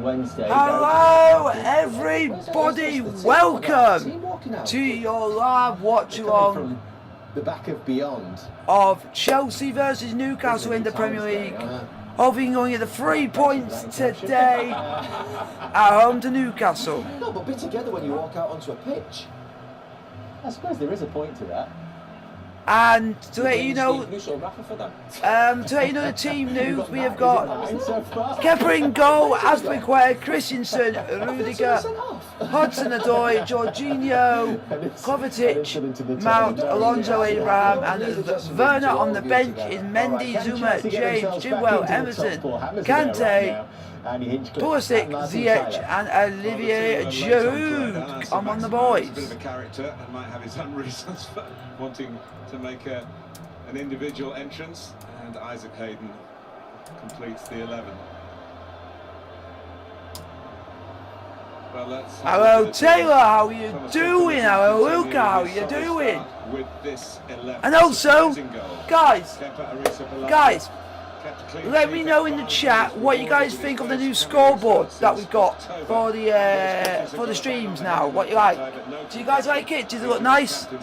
Wednesday. Hello everybody, welcome to your live watch along the back of beyond of Chelsea versus Newcastle in the Premier League. Hoping you're going to get the 3 points today at home to Newcastle. No, but be together when you walk out onto a pitch. I suppose there is a point to that. And to let you know, the team news, we have got Kepa in goal, as required, Christensen, Rudiger, Hudson-Odoi, Jorginho, Kovacic, Mount, Alonso, Abraham, and Werner on the bench is Mendy, Zuma, James, Chilwell, Emerson, Kante, Pulisic, Ziyech, and Olivier Giroud. I'm on the boys. A bit of a character and might have his own reasons for wanting to make an individual entrance, and Isaac Hayden completes the 11. Well, hello Taylor, how are you doing? Hello Luca, how are you doing? And also, guys, let me know in the chat what you guys think of the new scoreboard that we've got for the streams now. What you like? Do you guys like it? Does it look nice? And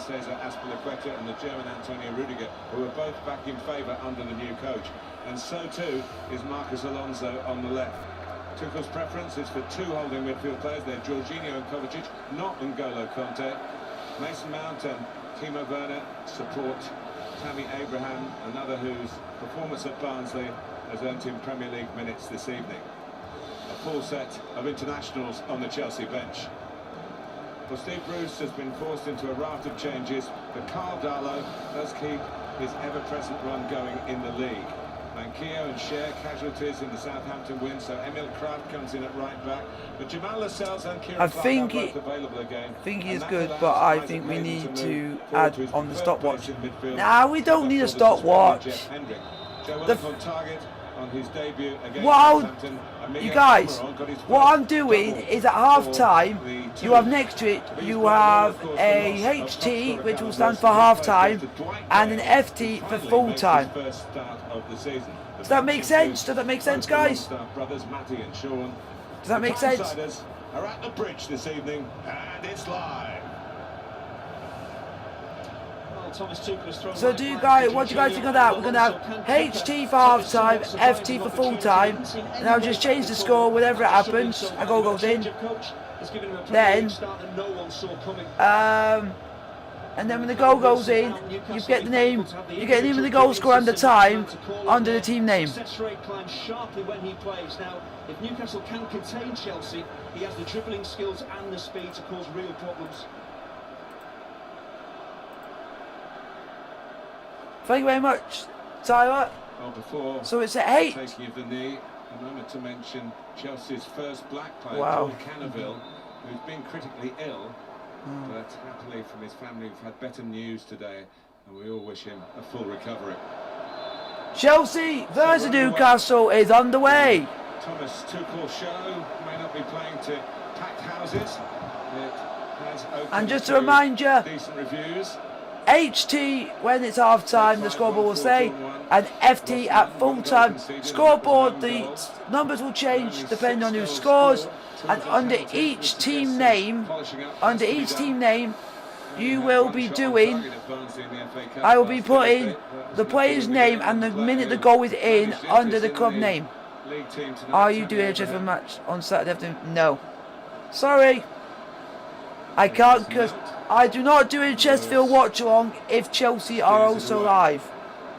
the German Antonio Rudiger, who are both back in favour under the new coach, and so too is Marcus Alonso on the left. Tuchel's preference is for two holding midfield players. They're Jorginho and Kovacic, not N'Golo Kante. Mason Mount and Timo Werner support Tammy Abraham, another whose performance at Barnsley has earned him Premier League minutes this evening. A full set of internationals on the Chelsea bench. Well, Steve Bruce has been forced into a raft of changes, but Carl Darlow does keep his ever-present run going in the league. Manquillo and Cher casualties in the Southampton win, so Emil Kraft comes in at right back. But Jamal Lascelles and Kieran Clark are both available again. I think he is good, but I think we need to add on the stopwatch. Nah, we don't need a stopwatch. You guys, what I'm doing is at half time, you have next to it, you have a HT, which will stand for half time, and an FT for full time. Does that make sense? Does that make sense, guys? Does that make sense? Are at the bridge this evening, and it's live. So what do you guys think of that? We're going to have HT for half time, FT for full time, and I'll just change the score whenever it happens. A goal goes in. And then when the goal goes in, you get the name of the goal scorer and the time under the team name. Success rate climbs sharply when he plays. Now, if Newcastle can contain Chelsea, he has the dribbling skills and the speed to cause real problems. Thank you very much, Tyler. Well, before so it's at 8. Taking of the knee, a moment to mention Chelsea's first black player, wow. Cannaville, who's been critically ill, but happily from his family we've had better news today, and we all wish him a full recovery. Chelsea versus Newcastle is underway. Thomas Tuchel's show may not be playing to packed houses. It has opened and just to remind you, decent reviews. HT when it's half time, the scoreboard will say, and FT at full time. Scoreboard, the numbers will change depending on who scores, and under each team name, you will be doing, I will be putting the player's name and the minute the goal is in under the club name. Are you doing a Sheffield match on Saturday afternoon? No. Sorry. I can't, because I do not do a Chesterfield watch along if Chelsea are also live.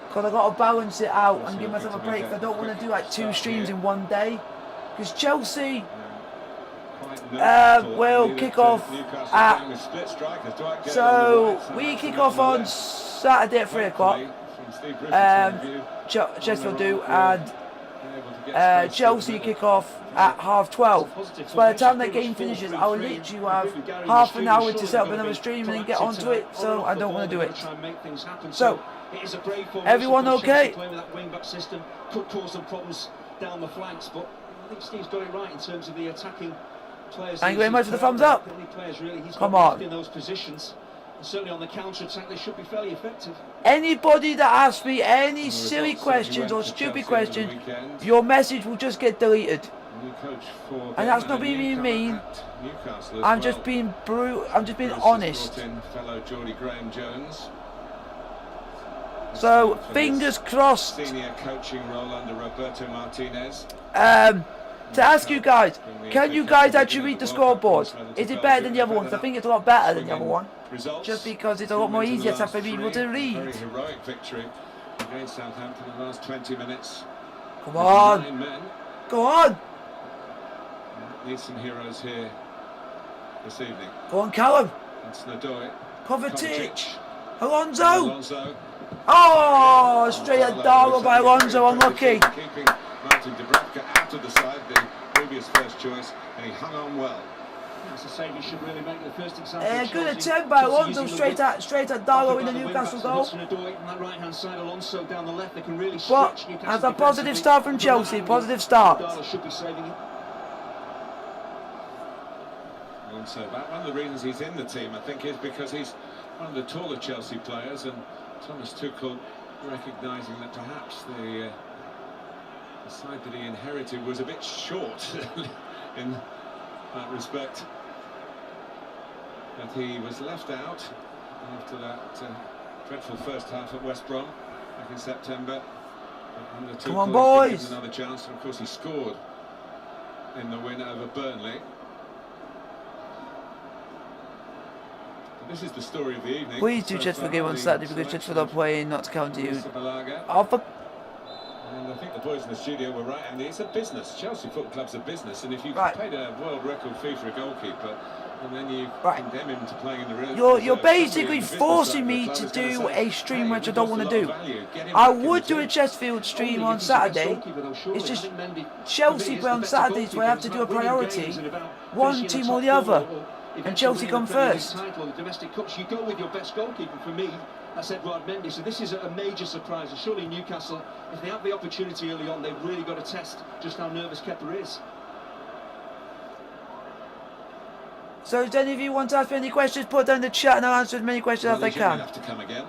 Because I've got to balance it out and give myself a break. I don't want to do like 2 streams in one day. Because Chelsea will kick off at... So we kick off on Saturday at 3 o'clock. Chesterfield do, and Chelsea kick off at 12:30. So by the time that game finishes, I will literally have half an hour to set up another stream and then get onto it, so I don't want to do it. So, everyone okay? Could cause some problems down the flanks, but I think Steve's got it right in terms of the attacking players. Thank you very much for the thumbs up. Come on. In those positions. Certainly on the counter-attack, they should be fairly effective. Anybody that asks me any silly questions or stupid questions, your message will just get deleted. New coach for And that's not being mean. Newcastle I'm just being I'm just being honest. Fellow Geordie Graham Jones. So fingers crossed. Senior coaching role under Roberto Martinez. To ask you guys, can you guys actually read the scoreboard? Is it better than the other ones? I think it's a lot better than the other one. Just because it's a lot more easier for people to read. Very heroic victory against Southampton in the last 20 minutes. Come on. Go on. Need some heroes here this evening. Go on, Callum. It's Nadoy. Kovacic. Alonso. Oh, straight at Darwin by Alonso, unlucky. Keeping Martin Dubravka out of the side, the previous first choice, and he hung on well. As I say, we should really make the first example. Good attempt by Alonso, straight at Darwin in the Newcastle goal. That right-hand side, Alonso down the left, they can really stretch Newcastle. As a positive start from Chelsea, positive start. Should be saving it. Alonso, one of the reasons he's in the team, I think, is because he's one of the taller Chelsea players, and Thomas Tuchel recognising that perhaps the side that he inherited was a bit short in that respect. But he was left out after that dreadful first half at West Brom back in September. Under Come on, Tuchel, boys! Another chance, and of course he scored in the win over Burnley. This is the story of the evening. Please do check for the game on Saturday because Churchford are playing Notts County. And I think the boys in the studio were right, Andy. It's a business. Chelsea Football Club's a business, and if you've paid a world record fee for a goalkeeper, and then you condemn him to playing in the real, you're basically forcing me to do a stream which I don't want to do. I would do a Chesterfield stream on Saturday. It's just Chelsea play on Saturdays, so I have to do a priority. One team or the other. And Chelsea come first. The domestic cups, you go with your best goalkeeper. For me, that's Edouard Mendy. So this is a major surprise. And surely Newcastle, if they have the opportunity early on, they've really got to test just how nervous Kepa is. So, does any of you want to ask me any questions? Put down in the chat and I'll answer as many questions as I can. Have to come again.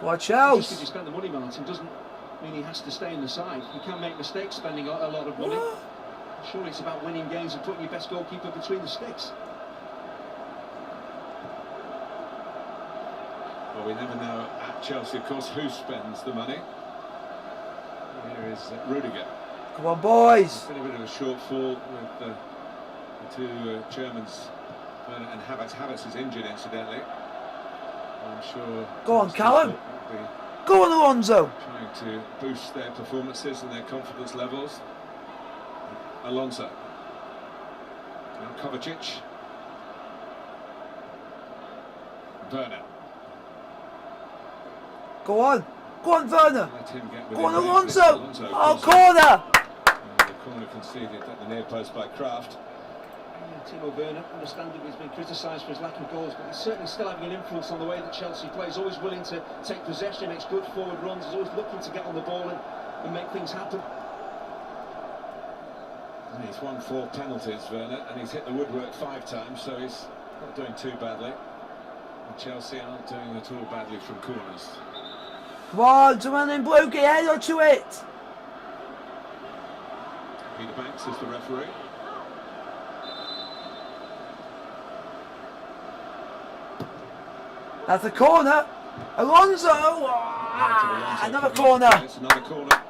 Watch out! Just because you spend the money, Martin, doesn't mean he has to stay in the side. You can make mistakes spending a lot of money. Surely it's about winning games and putting your best goalkeeper between the sticks. Well, we never know at Chelsea, of course, who spends the money. Here is Rudiger. Come on, boys! Been a bit of a shortfall with the two Germans, and Havertz. Havertz is injured, incidentally. I'm sure. Go on, Callum! Go on, Alonso! Trying to boost their performances and their confidence levels. Alonso. Now Kovacic. Werner. Go on! Go on, Werner! Let him get Go on, Alonso! Oh, corner! The corner conceded at the near post by Kraft. Timo Werner, understandably, has been criticised for his lack of goals, but he's certainly still having an influence on the way that Chelsea plays. Always willing to take possession, makes good forward runs, is always looking to get on the ball and make things happen. And he's won 4 penalties, Werner, and he's hit the woodwork 5 times, so he's not doing too badly. And Chelsea aren't doing at all badly from corners. Come on, someone in blue, get head onto it! Peter Banks is the referee. That's a corner. Alonso! Another corner. It's another corner.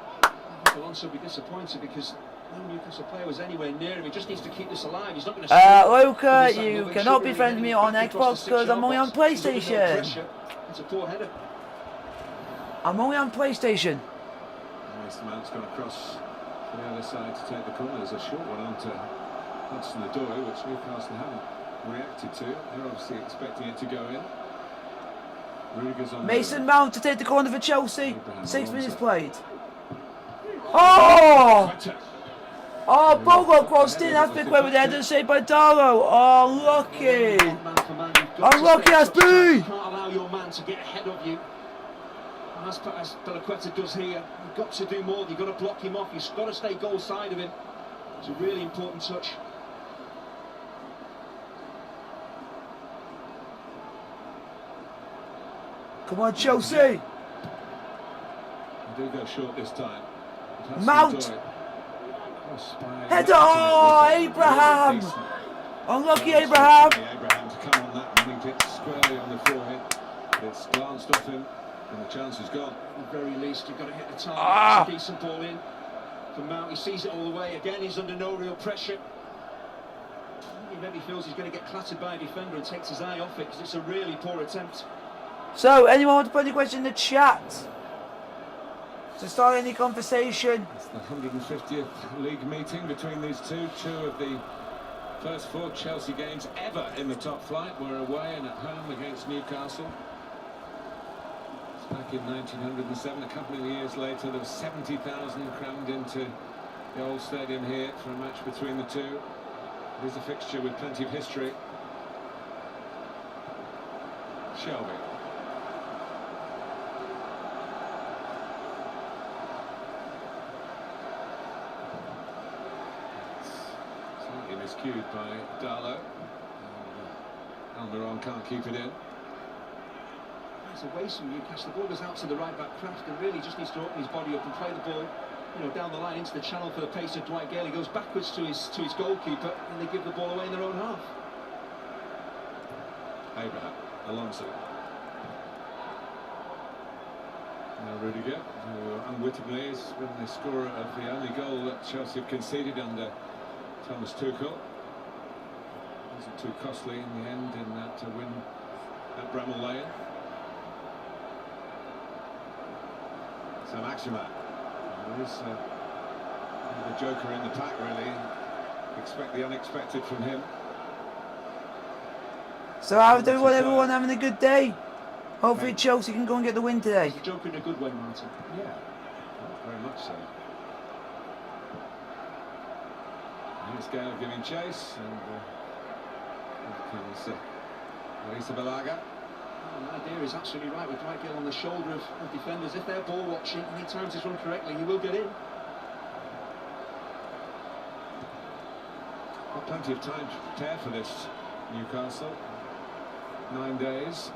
Alonso will be disappointed because no Newcastle player was anywhere near him. He just needs to keep this alive. He's not going to. Luca, you cannot befriend me on Xbox because I'm only on PlayStation. It's a poor header. I'm only on PlayStation. Nice man's gone across to the other side to take the corner. There's a short one onto Hudson-Odoi, which Newcastle haven't reacted to. They're obviously expecting it to go in. Mason Mount to take the corner for Chelsea. 6 minutes played. Oh! Oh, Bogo crossed in. That's been quick with the header saved by Darrow. Oh, lucky. Unlucky, SB. You can't allow your man to get ahead of you. As Pelaqueta does here, you've got to do more. You've got to block him off. You've got to stay goal side of him. It's a really important touch. Come on, Chelsea. They do go short this time. Mount. Header! Oh, Abraham! Unlucky Abraham! Abraham to come on that and hit squarely on the forehead. It's glanced off him and the chance is gone. At the very least, you've got to hit the target. It's a decent ball in. For Mount, he sees it all the way. Again, he's under no real pressure. He maybe feels he's going to get clattered by a defender and takes his eye off it because it's a really poor attempt. So, anyone want to put any question in the chat? To start any conversation? It's the 150th league meeting between these two. Two of the first 4 Chelsea games ever in the top flight were away and at home against Newcastle. Back in 1907, a couple of years later, there was 70,000 crammed into the old stadium here for a match between the two. It is a fixture with plenty of history. Shelby. Slightly miscued by Darlow. Almiron can't keep it in. It's a waste from Newcastle. The ball goes out to the right-back Craft and really just needs to open his body up and play the ball, you know, down the line into the channel for the pace of Dwight Gale. He goes backwards to his goalkeeper and they give the ball away in their own half. Abraham, Alonso. Now Rudiger, who unwittingly is been the scorer of the only goal that Chelsea have conceded under Thomas Tuchel. Wasn't too costly in the end in that win at Bramall Lane. So Maximan, there is the joker in the pack really. Expect the unexpected from him. So how do everyone having a good day? Hopefully Chelsea can go and get the win today. He's a joker in a good way, Martin. Yeah, very much so. Here's Gale giving chase and here comes Marisa Balaga. The idea is absolutely right with Dwight Gale on the shoulder of defenders. If they're ball watching and he times his run correctly, he will get in. Got plenty of time to prepare for this, Newcastle. 9 days.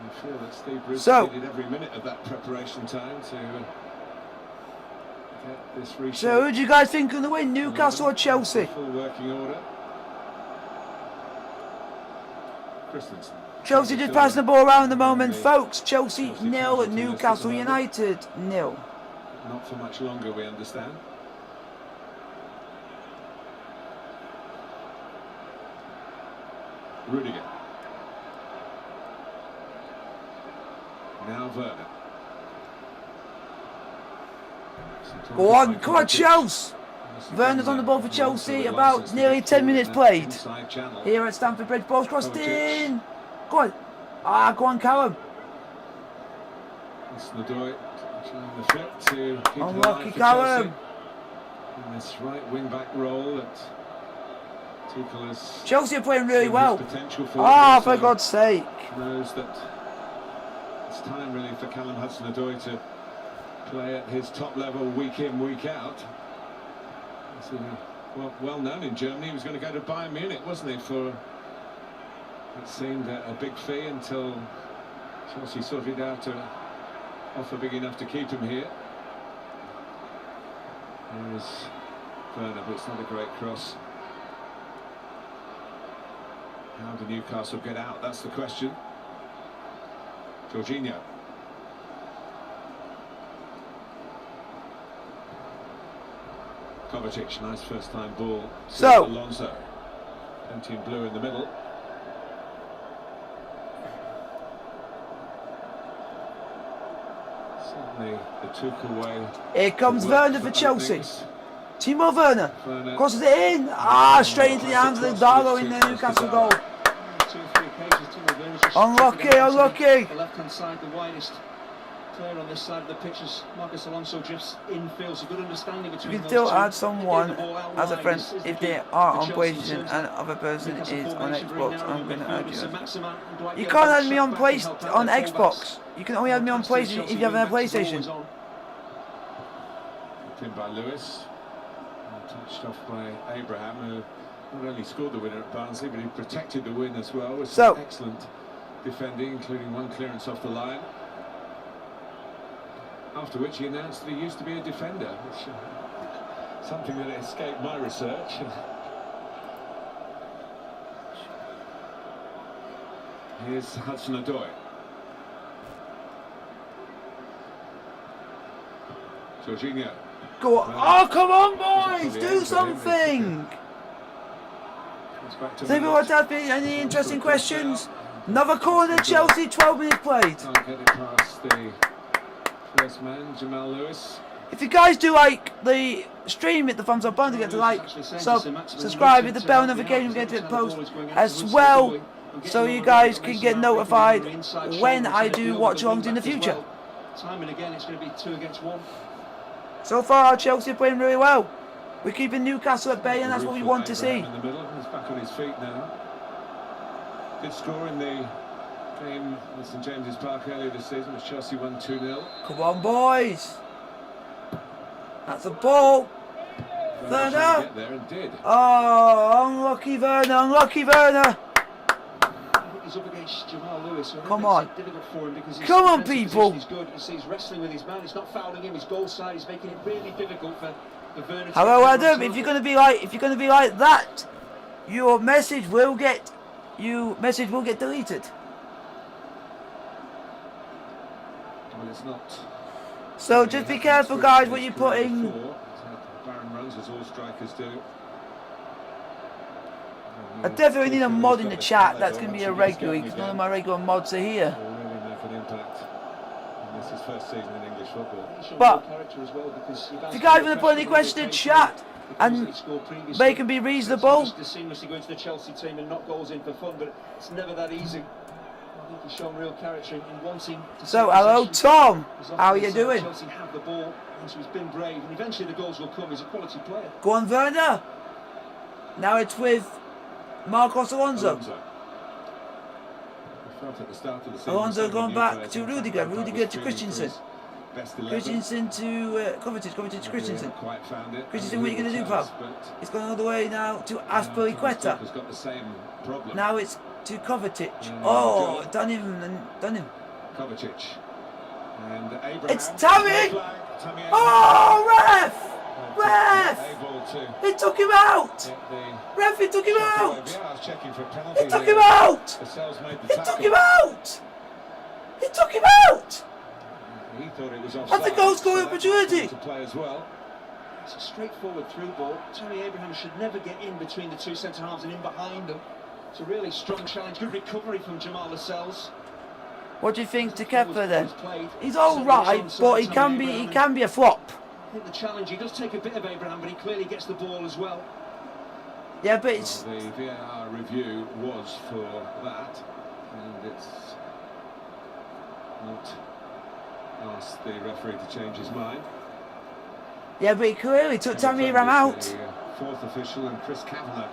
I feel that Steve Bruce needed every minute of that preparation time to get this reshape. So who do you guys think of the win, Newcastle or Chelsea? Full working order. Christensen. Chelsea just passing the ball around at the moment, folks. Chelsea 0 at Newcastle United 0. Not for much longer, we understand. Rudiger. Now Werner. Go on, come on, Chelsea! Werner's on the ball for Chelsea, about nearly 10 minutes played. Here at Stamford Bridge, ball's crossed in. Go on. Ah, go on, Callum. Unlucky Callum. In this right wing-back role that Tuchel has. Chelsea are playing really well. Ah, for God's sake. Knows that it's time really for Callum Hudson-Odoi to play at his top level week in, week out. Well known in Germany. He was going to go to Bayern Munich, wasn't he, for it seemed a big fee until Chelsea sorted out an offer big enough to keep him here. Here is Werner, but it's not a great cross. How do Newcastle get out? That's the question. Jorginho. Kovacic, nice first time ball to Alonso. Empty and blue in the middle. Certainly the Tuchel way. Here comes Werner for Chelsea. Timo Werner crosses it in. Ah, straight into the arms of the Darlow in the Newcastle goal. Unlucky, unlucky. The left-hand side, the widest player on this side of the pitch as Marcus Alonso drifts infield. So good understanding between. You can still add someone as a friend if they are on PlayStation and other person is on Xbox. I'm going to add you. You can't add me on Xbox. You can only add me on PlayStation if you have a PlayStation. In by Lewis, touched off by Abraham, who not only scored the winner at Barnsley, but he protected the win as well with some excellent defending, including one clearance off the line. After which he announced that he used to be a defender, which something that escaped my research. Here's Hudson-Odoi. Jorginho. Go on. Oh, come on, boys! Do something! Does anyone have any interesting questions? Another corner, Chelsea, 12 minutes played. Can't get it past the first man, Jamal Lewis. If you guys do like the stream, hit the thumbs up button to get to like, subscribe, hit the bell notification, get to the post as well, so you guys can get notified when I do watch-alongs in the future. Time and again, it's going to be 2 against 1. So far, Chelsea are playing really well. We're keeping Newcastle at bay, and that's what we want to see. In the middle, he's back on his feet now. Good score in the game at St James's Park earlier this season, as Chelsea won 2-0. Come on, boys. That's a ball. Werner. Get there and did. Oh, unlucky Werner, unlucky Werner. He's up against Jamal Lewis. Come on. Difficult for him because Come on, people. He's good. He's wrestling with his man. He's not fouling him. His goal side. He's making it really difficult for Werner. Hello, Adam. If you're going to be like that, your message will get deleted. Well, it's not. So just be careful, guys, what you're putting. Baron runs as all strikers do. I definitely need a mod in the chat that's going to be a regular, because none of my regular mods are here. Will really make an impact. And this is first season in English football. But if you guys want to put any questions in the chat, and they can be reasonable. Just seamlessly going to the Chelsea team and knock goals in for fun, but it's never that easy. I think he's shown real character in wanting to. So hello, Tom. How are you doing? Chelsea have the ball, and so he's been brave, and eventually the goals will come. He's a quality player. Go on, Werner. Now it's with Marcos Alonso. Alonso going back to Rudiger. Rudiger to Christensen. Christensen to Kovacic. Kovacic to Christensen. Christensen, what are you going to do, pal? It's going all the way now to Aspilicueta. Now it's to Kovacic. Oh, done him. Kovacic. And Abraham. It's Tammy! Oh, ref! Ref! He took him out! Ref, he took him out! He took him out! He took him out! He took him out! He thought it was offside. That's a goal-scoring opportunity. To play as well. It's a straightforward through ball. Tammy Abraham should never get in between the two centre halves and in behind them. It's a really strong challenge. Good recovery from Jamal Lascelles. What do you think to Kepa then? He's all right, but he can be a flop. I think the challenge, he does take a bit of Abraham, but he clearly gets the ball as well. Yeah, but it's... Well, the VAR review was for that, and it's not asked the referee to change his mind. Yeah, but he clearly took Tammy Abraham out. The fourth official, and Chris Kavanagh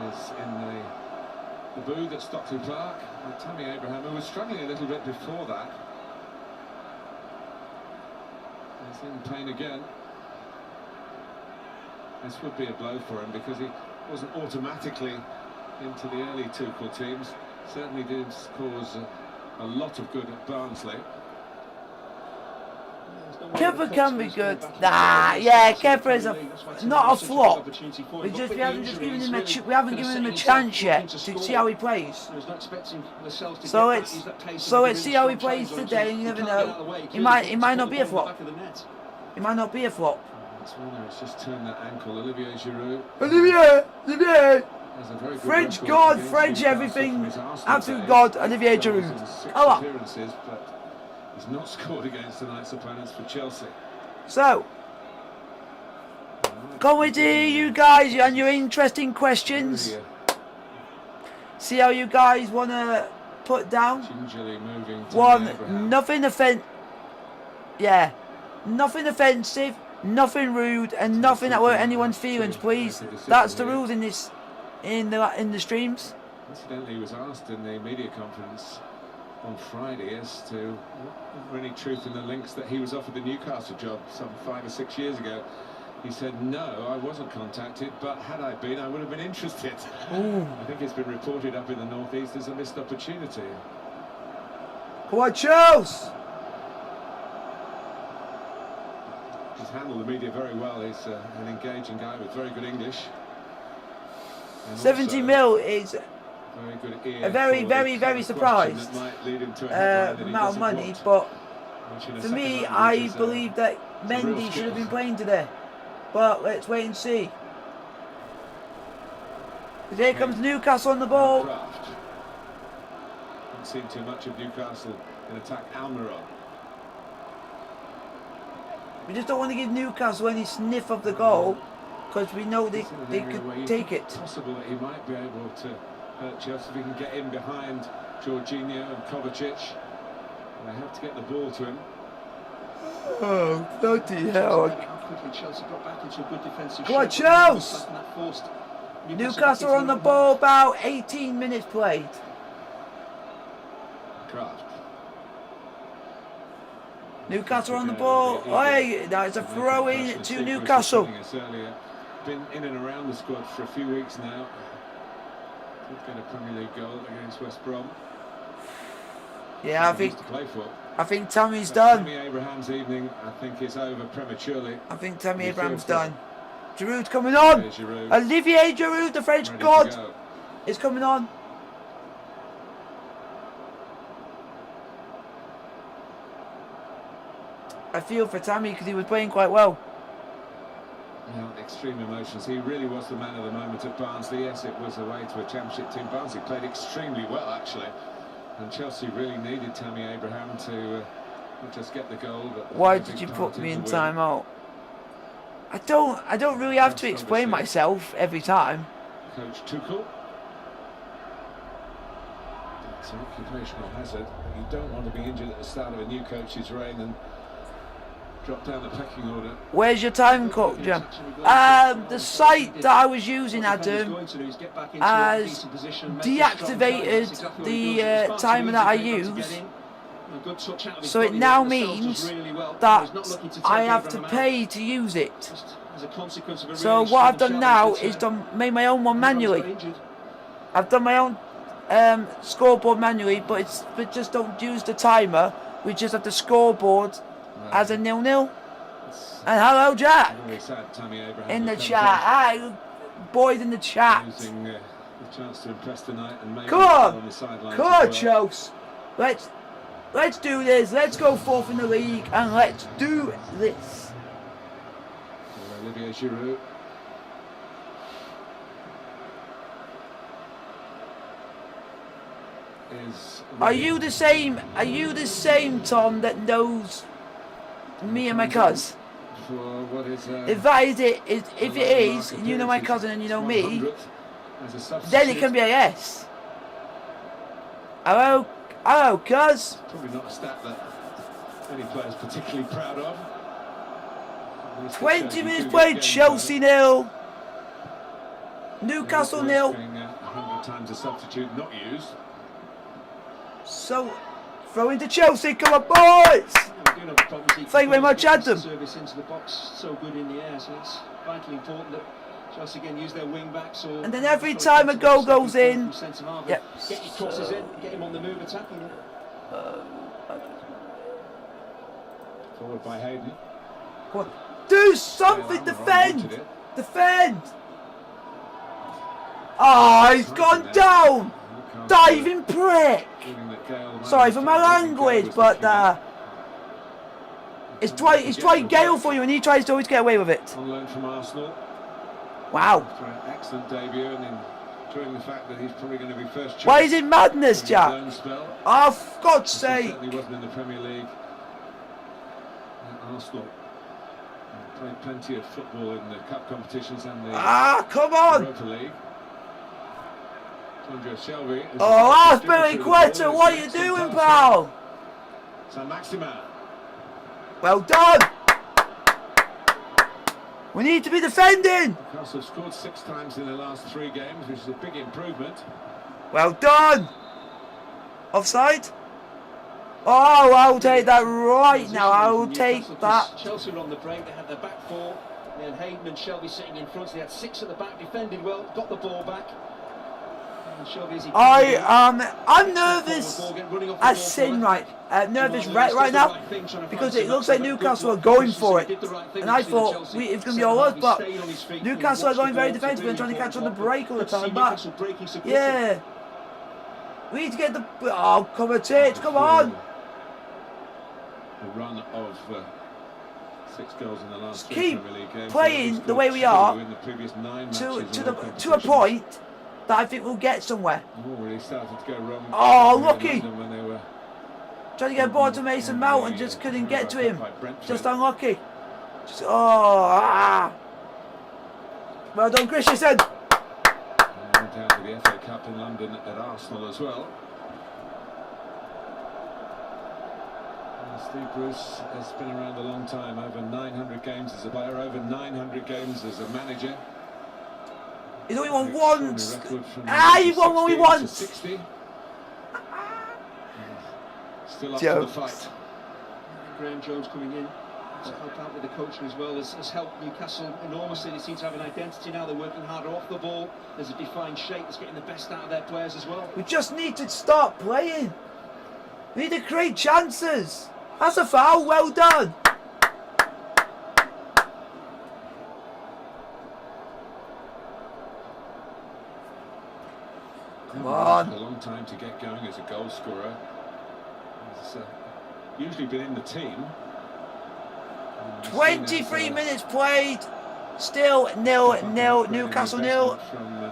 is in the booth at Stockley Park. And Tammy Abraham, who was struggling a little bit before that, is in pain again. This would be a blow for him because he wasn't automatically into the early Tuchel teams. Certainly did cause a lot of good at Barnsley. Kepa can be good. Nah, yeah, Kepa is not a flop. We haven't given him a chance yet to see how he plays. So let's see how he plays today, and you never know. He might not be a flop. He might not be a flop. It's just turned that ankle. Olivier Giroud. Olivier! French God, French everything. Absolute God, Olivier Giroud. Oh, he's not scored against tonight's opponents for Chelsea. So, can't wait to hear you guys and your interesting questions. See how you guys want to put down. Nothing offensive, nothing rude, and nothing that hurt anyone's feelings, please. That's the rules in this, in the streams. Incidentally, he was asked in the media conference on Friday as to any truth in the links that he was offered the Newcastle job some 5 or 6 years ago. He said, no, I wasn't contacted, but had I been, I would have been interested. I think it's been reported up in the northeast as a missed opportunity. Come on, Charles! He's handled the media very well. He's an engaging guy with very good English. And 70 mil is very good ear a very, for very, the very kind of surprised question that might lead him to a headline that he amount of doesn't money, want. but Which in a for second me, language I is, believe that it's a real Mendy should skill. have been playing today. But let's wait and see. Here comes Newcastle on the ball. Kraft. Haven't seen too much of Newcastle in attack. Almiron. We just don't want to give Newcastle any sniff of the goal, because we know they could take it. It's possible that he might be able to hurt Chelsea if he can get in behind Jorginho and Kovacic. They have to get the ball to him. Oh, bloody hell. Chelsea got back into a good defensive Come on, shape. Chelsea! Newcastle on the ball, about 18 minutes played. Kraft. Newcastle on the ball. Hey, now it's a throw in to Newcastle. Been in and around the squad for a few weeks now. Did get a Premier League goal against West Brom. Yeah, I think Tammy's done. Tammy Abraham's evening, I think, is over prematurely. I think Tammy Abraham's done. Giroud's coming on. Giroud. Olivier Giroud, the French god, is coming on. I feel for Tammy because he was playing quite well. Now, extreme emotions. He really was the man of the moment at Barnsley. Yes, it was away to a championship team. Barnsley played extremely well, actually. And Chelsea really needed Tammy Abraham to not just get the goal, but why did you put me in timeout? I don't really have to explain myself every time. Coach Tuchel. It's an occupational hazard. You don't want to be injured at the start of a new coach's reign and drop down the pecking order. Where's your time clock, Jim? The site that I was using, Adam, has deactivated the timer that I use. So it now means that I have to pay to use it. So what I've done now is made my own one manually. I've done my own scoreboard manually, but just don't use the timer. We just have the scoreboard as a 0-0. And hello, Jack. In the chat. Hi, boys in the chat. Come on, Chelsea. Let's do this. Let's go fourth in the league and let's do this. Olivier Giroud. Are you the same? Are you the same, Tom, that knows me and my cousin? If that is it, if it is, and you know my cousin and you know me, then it can be a yes. Hello, cuz. Probably not a stat that any player's particularly proud of. 20 minutes played, Chelsea 0, Newcastle 0. 100 times a substitute not used. So, throw into Chelsea, come on, boys! Thank you very much, Adam. Service into the box so good in the air, so it's vitally important that Chelsea again use their wing backs. And then every time a goal goes in, yep. Get your crosses in, get him on the move, attacking. Forward by Hayden. Come on. Do something, defend! Defend! Oh, he's gone down! Diving prick! Sorry for my language, but it's trying Gale for you and he tries to always get away with it. On loan from Arsenal. Wow. After an excellent debut and enjoying the fact that he's probably going to be first choice. Why is it madness, Jack? Oh, for God's sake. He certainly wasn't in the Premier League at Arsenal. Played plenty of football in the cup competitions and the come on! Europa League. Shelby. Oh, that's Billy Quetta, what are you doing, pal? So Maximin. Well done! We need to be defending! Newcastle have scored 6 times in the last 3 games, which is a big improvement. Well done! Offside? Oh, I'll take that right now. I will take that. Chelsea were on the break. They had their back 4. They had Hayden and Shelby sitting in front. So they had 6 at the back, defended well, got the ball back. I'm nervous as sin right now because it looks like Newcastle are going for it, and I thought it's going to be all us, but Newcastle are going very defensive and trying to catch on the break all the time. But yeah, we need to get the Kovacic, come on. A run of 6 goals in the last Just keep Premier League games. playing the way we are in the previous 9 to a point that I think we'll get somewhere. Really started to go wrong. Oh, lucky! When they were Trying to get a ball to Mason Mount and just couldn't get to him. Just unlucky. Well done, Christensen. Went out to the FA Cup in London at Arsenal as well. Steve Bruce has been around a long time, over 900 games as a player, over 900 games as a manager. He's only won once. He won only once. 60. Still up for the fight. Graham Jones coming in to help out with the coaching as well has helped Newcastle enormously. They seem to have an identity now. They're working harder off the ball. There's a defined shape that's getting the best out of their players as well. We just need to start playing. We need to create chances. That's a foul. Well done. Come on. A long time to get going as a goal scorer. He's usually been in the team. 23 minutes played. Still 0-0. Newcastle 0. From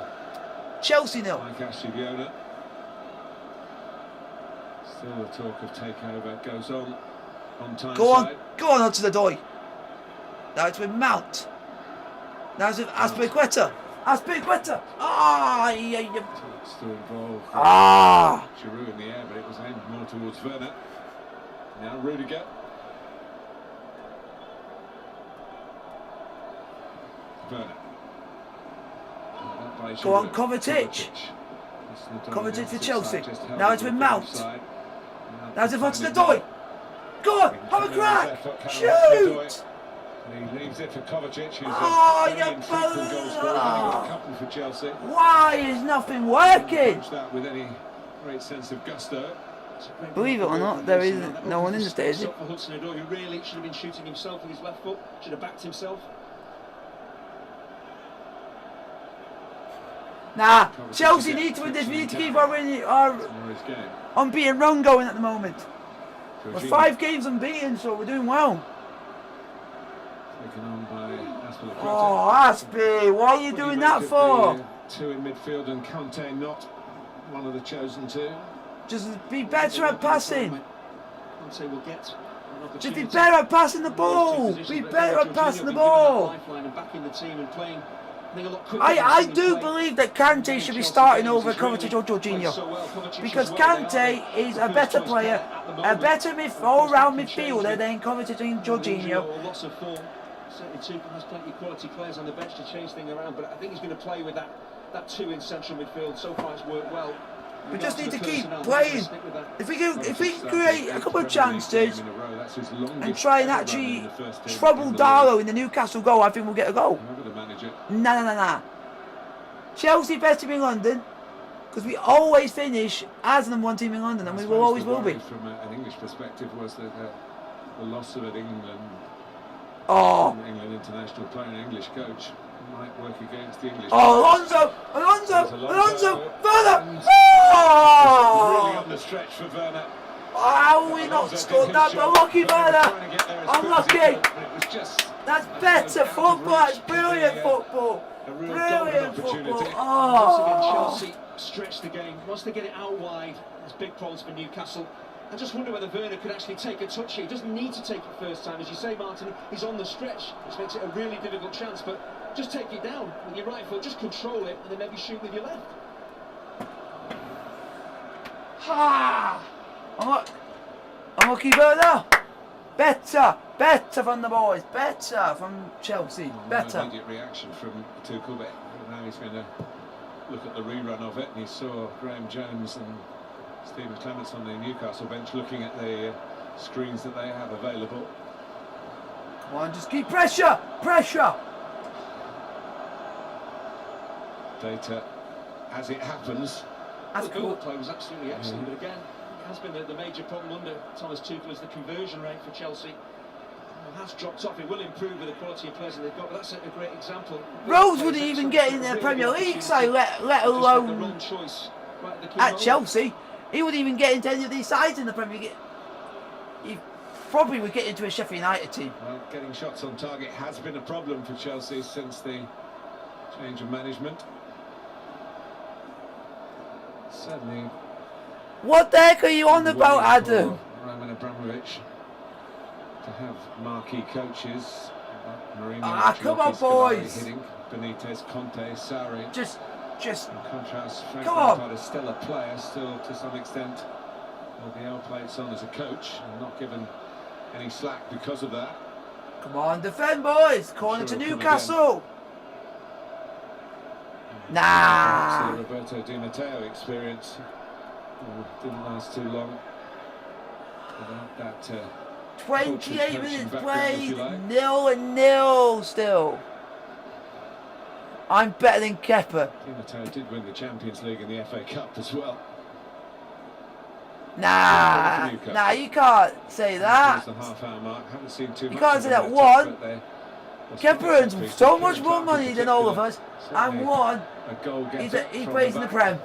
Chelsea 0. Still the talk of takeover goes on time. Go on onto the door. Now it's with Mount. Now it's with Aspilicueta. Aspilicueta. Still involved. Giroud in the air, but it was aimed more towards Werner. Now Rudiger. Werner. Go on, Kovacic. Kovacic for Chelsea. Now it's with Mount. Now it's in front of the door. Go on, have a crack. Shoot. And he leaves it for Kovacic, who's you infrequent goal scorer, got a couple for Chelsea. Why is nothing working? That with any great sense of gusto. Believe it or not, there is no one in the stadium. For Hudson-Odoi, who really should have been shooting himself with his left foot, should have backed himself. Nah, Chelsea need to win this. We need to keep our unbeaten run going at the moment. We're 5 games unbeaten, so we're doing well. Taken on by Aspilicueta. Aspi, what are you doing that for? 2 in midfield and Conte not one of the chosen 2. Just be better at passing. Conte will get just be better at passing the ball. Be better at passing the ball. I do believe that Kante should be starting over Kovacic or Jorginho, because Kante is a better player, a better all-round midfielder than Kovacic and Jorginho. Certainly Tuchel has plenty of quality players on the bench to change things around, but I think he's going to play with that 2 in central midfield. So far it's worked well. We just need to keep playing. If we can create a couple of chances and try and actually trouble Darlow in the Newcastle goal, I think we'll get a goal. Nah. Chelsea best team in London, because we always finish as the number 1 team in London, and we will always will be. From an English perspective, was that the loss of an England international player, an English coach, might work against the English. Alonso! Werner! Really on the stretch for Werner. How we not scored that? Unlucky, Werner! Unlucky! That's better football, that's brilliant football! Brilliant football! Once again, Chelsea stretch the game. Once they get it out wide, there's big problems for Newcastle. I just wonder whether Werner could actually take a touch here. He doesn't need to take it first time. As you say, Martin, he's on the stretch, which makes it a really difficult chance, but just take it down with your right foot, just control it, and then maybe shoot with your left. Unlucky Werner! Better from the boys, better from Chelsea, better. Immediate reaction from Tuchel, but now he's going to look at the rerun of it, and he saw Graham Jones and Stephen Clements on the Newcastle bench looking at the screens that they have available. Come on, just keep pressure! Data, as it happens, That's the cool. build-up play was absolutely excellent, but again, it has been the major problem under Thomas Tuchel is the conversion rate for Chelsea. It has dropped off. It will improve with the quality of players that they've got, but that's a great example. Rose wouldn't even get in the Premier League side, let alone at Chelsea. He wouldn't even get into any of these sides in the Premier League. He probably would get into a Sheffield United team. Well, getting shots on target has been a problem for Chelsea since the change of management. Certainly. What the heck are you on about, Adam? Roman Abramovich to have marquee coaches. Ah, come on, boys. Hitting Benitez, Conte, Sarri. Just. In contrast, Frank Come on. Lampard is still a player, still to some extent. The L plates on as a coach and not given any slack because of that. Come on, defend, boys. Corner to Newcastle. Nah. The Roberto Di Matteo experience didn't last too long. Without that 28 minutes played, 0-0 still. I'm better than Kepa. Di Matteo did win the Champions League and the FA Cup as well. Nah, you can't say that. The half-hour mark. Haven't seen too much. You can't say that. One, Kepa earns so much more money than all of us, and one, he plays in the Prem.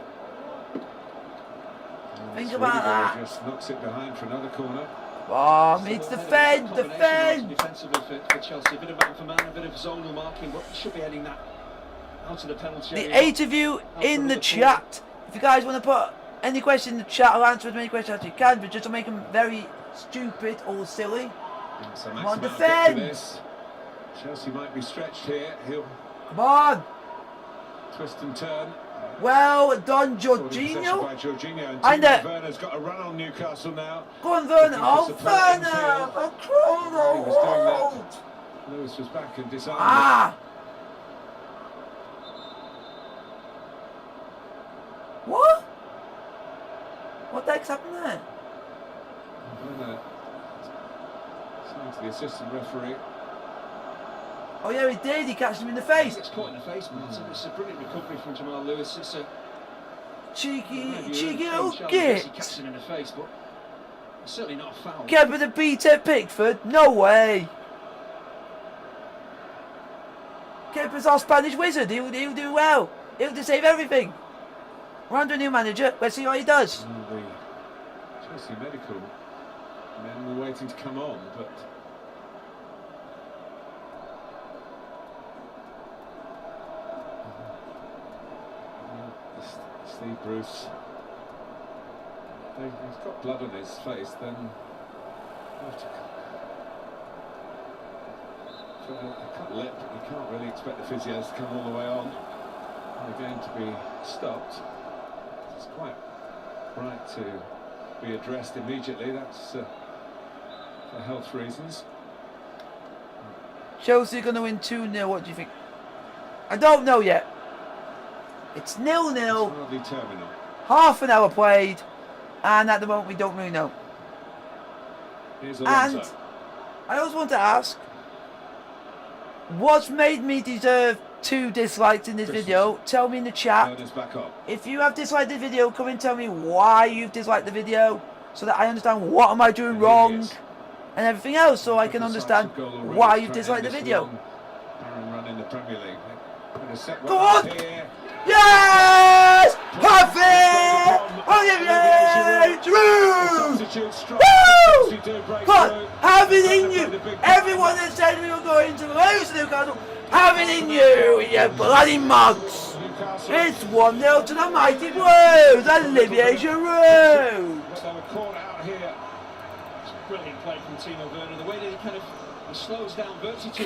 Think about that. Just knocks it behind for another corner. Oh, it's defend. Defensively for Chelsea, a bit of man for man, a bit of zonal marking, but should be heading that out of the penalty area. The 8 of you in the chat, if you guys want to put any question in the chat, I'll answer as many questions as you can, but just to make them very stupid or silly. Come on, defend! Chelsea might be stretched here. He'll come on! Twist and turn. Well done, Jorginho. And Werner's got a run on Newcastle now. Go on, Werner. Oh, Werner! For crying out loud! Lewis was back and disarmed. Ah! What? What the heck's happened there? Werner saying to the assistant referee. Oh yeah, he did. He catched him in the face. It's caught in the face, Martin. It's a brilliant recovery from Jamal Lewis. It's a cheeky little git. He catches him in the face, but it's certainly not a foul. Kepa the beat at Pickford? No way. Kepa's our Spanish wizard. He'll do well. He'll just save everything. We're under a new manager. Let's see what he does. The Chelsea medical men were waiting to come on, but Steve Bruce, he's got blood on his face, then for a cut lip, you can't really expect the physios to come all the way on. They're going to be stopped. It's quite right to be addressed immediately. That's for health reasons. Chelsea are going to win 2-0. What do you think? I don't know yet. It's 0-0. It's hardly terminal. Half an hour played, and at the moment we don't really know. Here's Alonso. And I also want to ask, what's made me deserve 2 dislikes in this video? Tell me in the chat. Back up. If you have disliked the video, come and tell me why you've disliked the video, so that I understand what am I doing wrong and everything else, so I can understand why you've disliked the video. Run in the Premier League. Go on! Yes! Perfect! Olivier Giroud! Woo! But have it in you! Everyone that said we were going to lose to Newcastle, have it in you, you bloody mugs! It's 1-0 to the mighty Blues, Olivier Giroud! Brilliant play from Timo Werner. The way that he kind of slows down Bertie to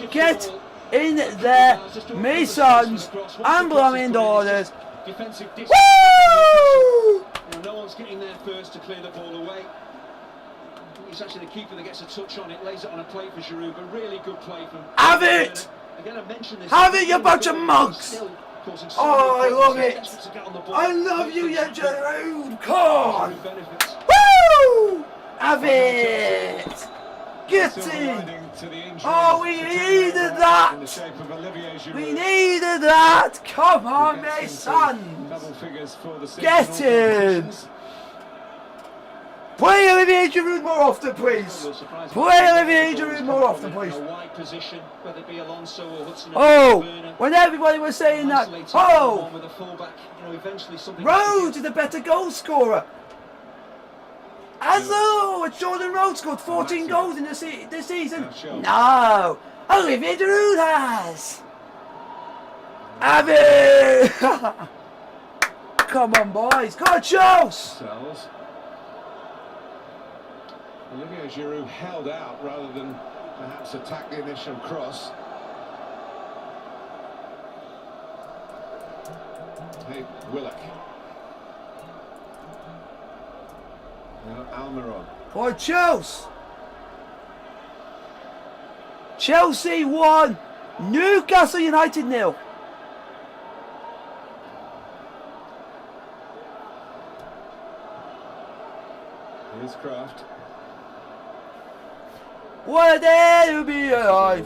get in there, me sons and blooming daughters. Woo! No one's getting there first to clear the ball away. It's actually the keeper that gets a touch on it, lays it on a plate for Giroud, but really good play from. Have it! Again, I mentioned this. Have it, you bunch of mugs! Oh, I love it! I love you, you Giroud! Come on! Woo! Have it! Get in! to the injury. Oh, we needed that. In the shape of Olivier Giroud. We needed that. Come on, my Double son. figures for the Get in. Play Olivier Giroud more often, please. Play Olivier Giroud more often, please. Oh, when everybody was saying that, oh, Rhodes is a better goal scorer. As though Jordan Rhodes scored 14 goals in this season. No, Olivier Giroud has. Have it. Come on, boys. Come on, Charles. Olivier Giroud held out rather than perhaps attack the initial cross. Hey, Willock. Now Almiron. For Chelsea. Chelsea 1, Newcastle United 0. Here's Kraft. What a day to be alive.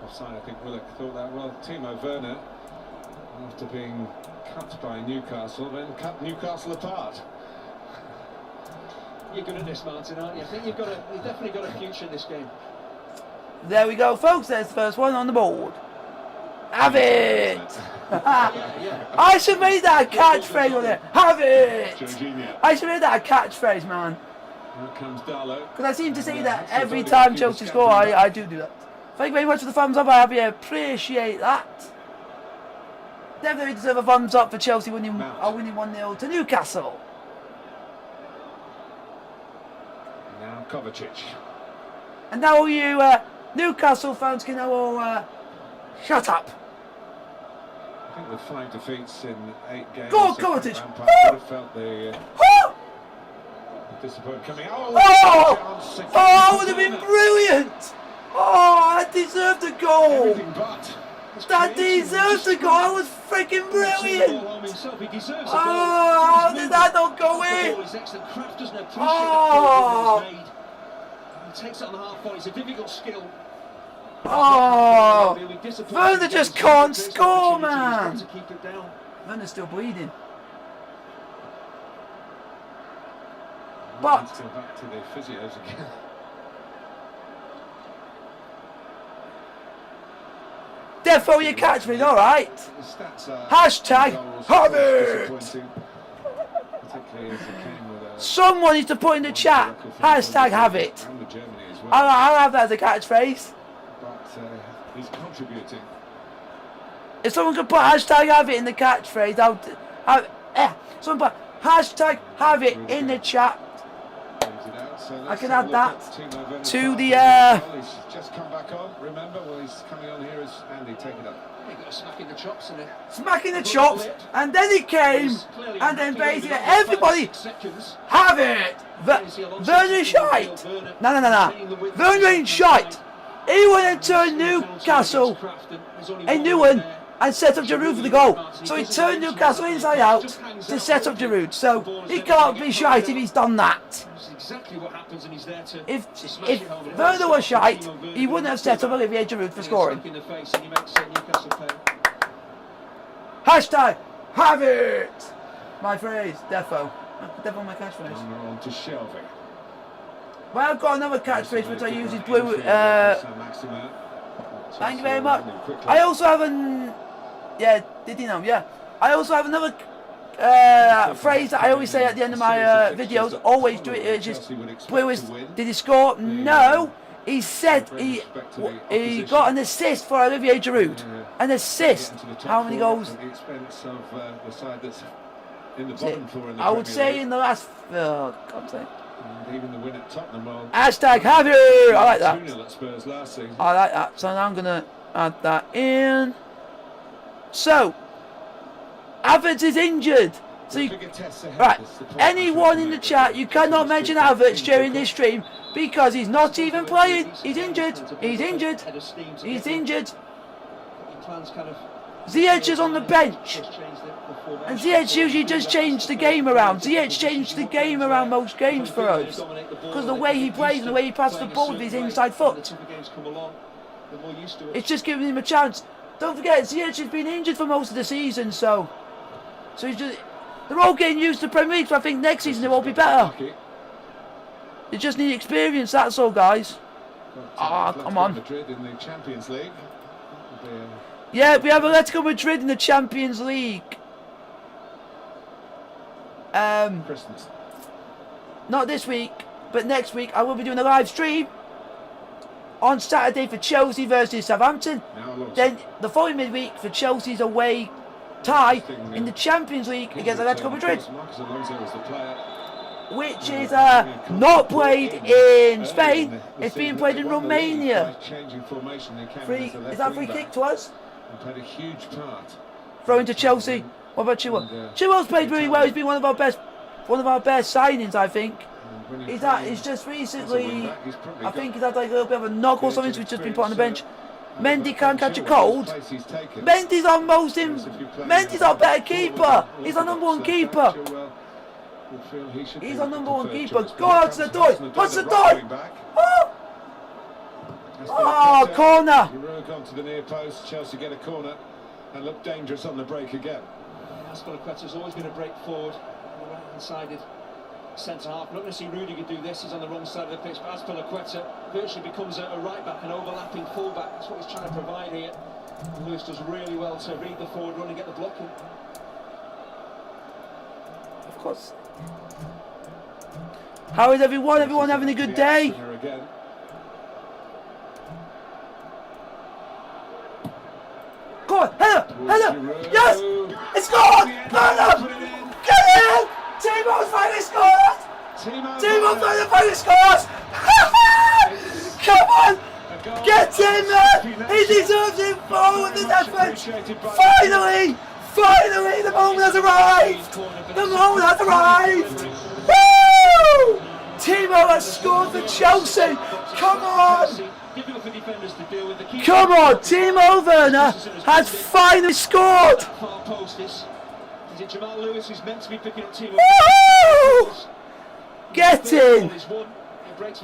Offside, I think Willock thought that. Well, Timo Werner, after being cut by Newcastle, then cut Newcastle apart. You're good at this, Martin, aren't you? I think you've definitely got a future in this game. There we go, folks. There's the first one on the board. Have it! I should make that a catchphrase on it. Have it! I should make that a catchphrase, man. Here comes Darlow. Because I seem to say that every time Chelsea score, I do that. Thank you very much for the thumbs up. I appreciate that. Definitely deserve a thumbs up for Chelsea winning 1-0 to Newcastle. Now Kovacic. And now all you Newcastle fans can now all shut up. I think with 5 defeats in 8 games. Go on, Kovacic! Would have felt the disappointment coming. Oh, it would have been brilliant! Oh, that deserved a goal! That deserved a goal! That was freaking brilliant! Oh, how did that not go in? Oh! He takes it on the half point. It's a difficult skill. Oh! Werner just can't score, man! Werner's still bleeding. But let's go back to the physios again. Defo, you catch me, alright? Hashtag have it! Someone needs to put in the chat, hashtag have it. I'll have that as a catchphrase. But he's contributing. If someone could put hashtag have it in the catchphrase, someone put hashtag have it in the chat. I can add that to the He's just come back on. Remember, well, he's coming on here as Andy. Take it up. He got a smack in the chops in it. Smacking the chops, and then he came, and then basically everybody have it. Werner is shite. No. Werner ain't shite. He went and turned Newcastle a new one and set up Giroud for the goal. So he turned Newcastle inside out to set up Giroud. So he can't be shite if he's done that. Exactly what happens, and he's there to if Werner was shite, he wouldn't have set up Olivier Giroud for scoring. Hashtag have it. My phrase, defo. Defo my catchphrase. On to Shelby. Well, I've got another catchphrase which I use is blue. Thank you very much. I also have did you know? Yeah. I also have another phrase that I always say at the end of my videos. Always do it. It's just blue is. Did he score? No. He said he got an assist for Olivier Giroud. An assist. How many goals? I would say in the last. God's sake. Even the win at Tottenham. Hashtag have you. I like that. Last season. I like that. So now I'm gonna add that in. So Havertz is injured. So right, anyone in the chat, you cannot mention Havertz during this stream because he's not even playing. He's injured. He's injured. He's injured. Ziyech is on the bench. And Ziyech usually does change the game around. Ziyech changed the game around most games for us. Because the way he plays and the way he passes the ball with his inside foot. It's just giving him a chance. Don't forget, Ziyech has been injured for most of the season, so he's just... They're all getting used to Premier League, so I think next season they will be better. They just need experience, that's all, guys. Ah, come on. Yeah, we have Atletico Madrid in the Champions League. Not this week, but next week I will be doing a live stream on Saturday for Chelsea versus Southampton. Then the following midweek for Chelsea's away tie in the Champions League against Atletico Madrid, which is not played in Spain. It's being played in Romania. Is that free kick to us? Played a huge part. Throw into Chelsea. What about Chilwell? Chilwell's played really well. He's been one of our best signings, I think. He's just recently, I think he's had like a little bit of a knock or something, so he's just been put on the bench. Mendy can't catch a cold. Mendy's our better keeper. He's our number one keeper. He's our number one keeper. Go out to the door. What's the door? Oh, corner. Giroud gone to the near post. Chelsea get a corner and look dangerous on the break again. Azpilicueta's always going to break forward on the right-hand-sided centre-half. We're not going to see Rudiger do this. He's on the wrong side of the pitch, but Azpilicueta virtually becomes a right-back, an overlapping full-back. That's what he's trying to provide here. And Lewis does really well to read the forward run and get the blocking. Of course. How is everyone? Everyone having a good day? Go on, header! Yes! It's gone! Get in! Timo's finally scored! Timo finally scores! Come on! Get in there! He deserves it forward the defense! Finally! Finally! The moment has arrived! The moment has arrived! Woo! Timo has scored for Chelsea! Come on! Come on, Timo Werner has finally scored! Is it Jamal Lewis who's meant to be picking up Timo? Woo! Get in!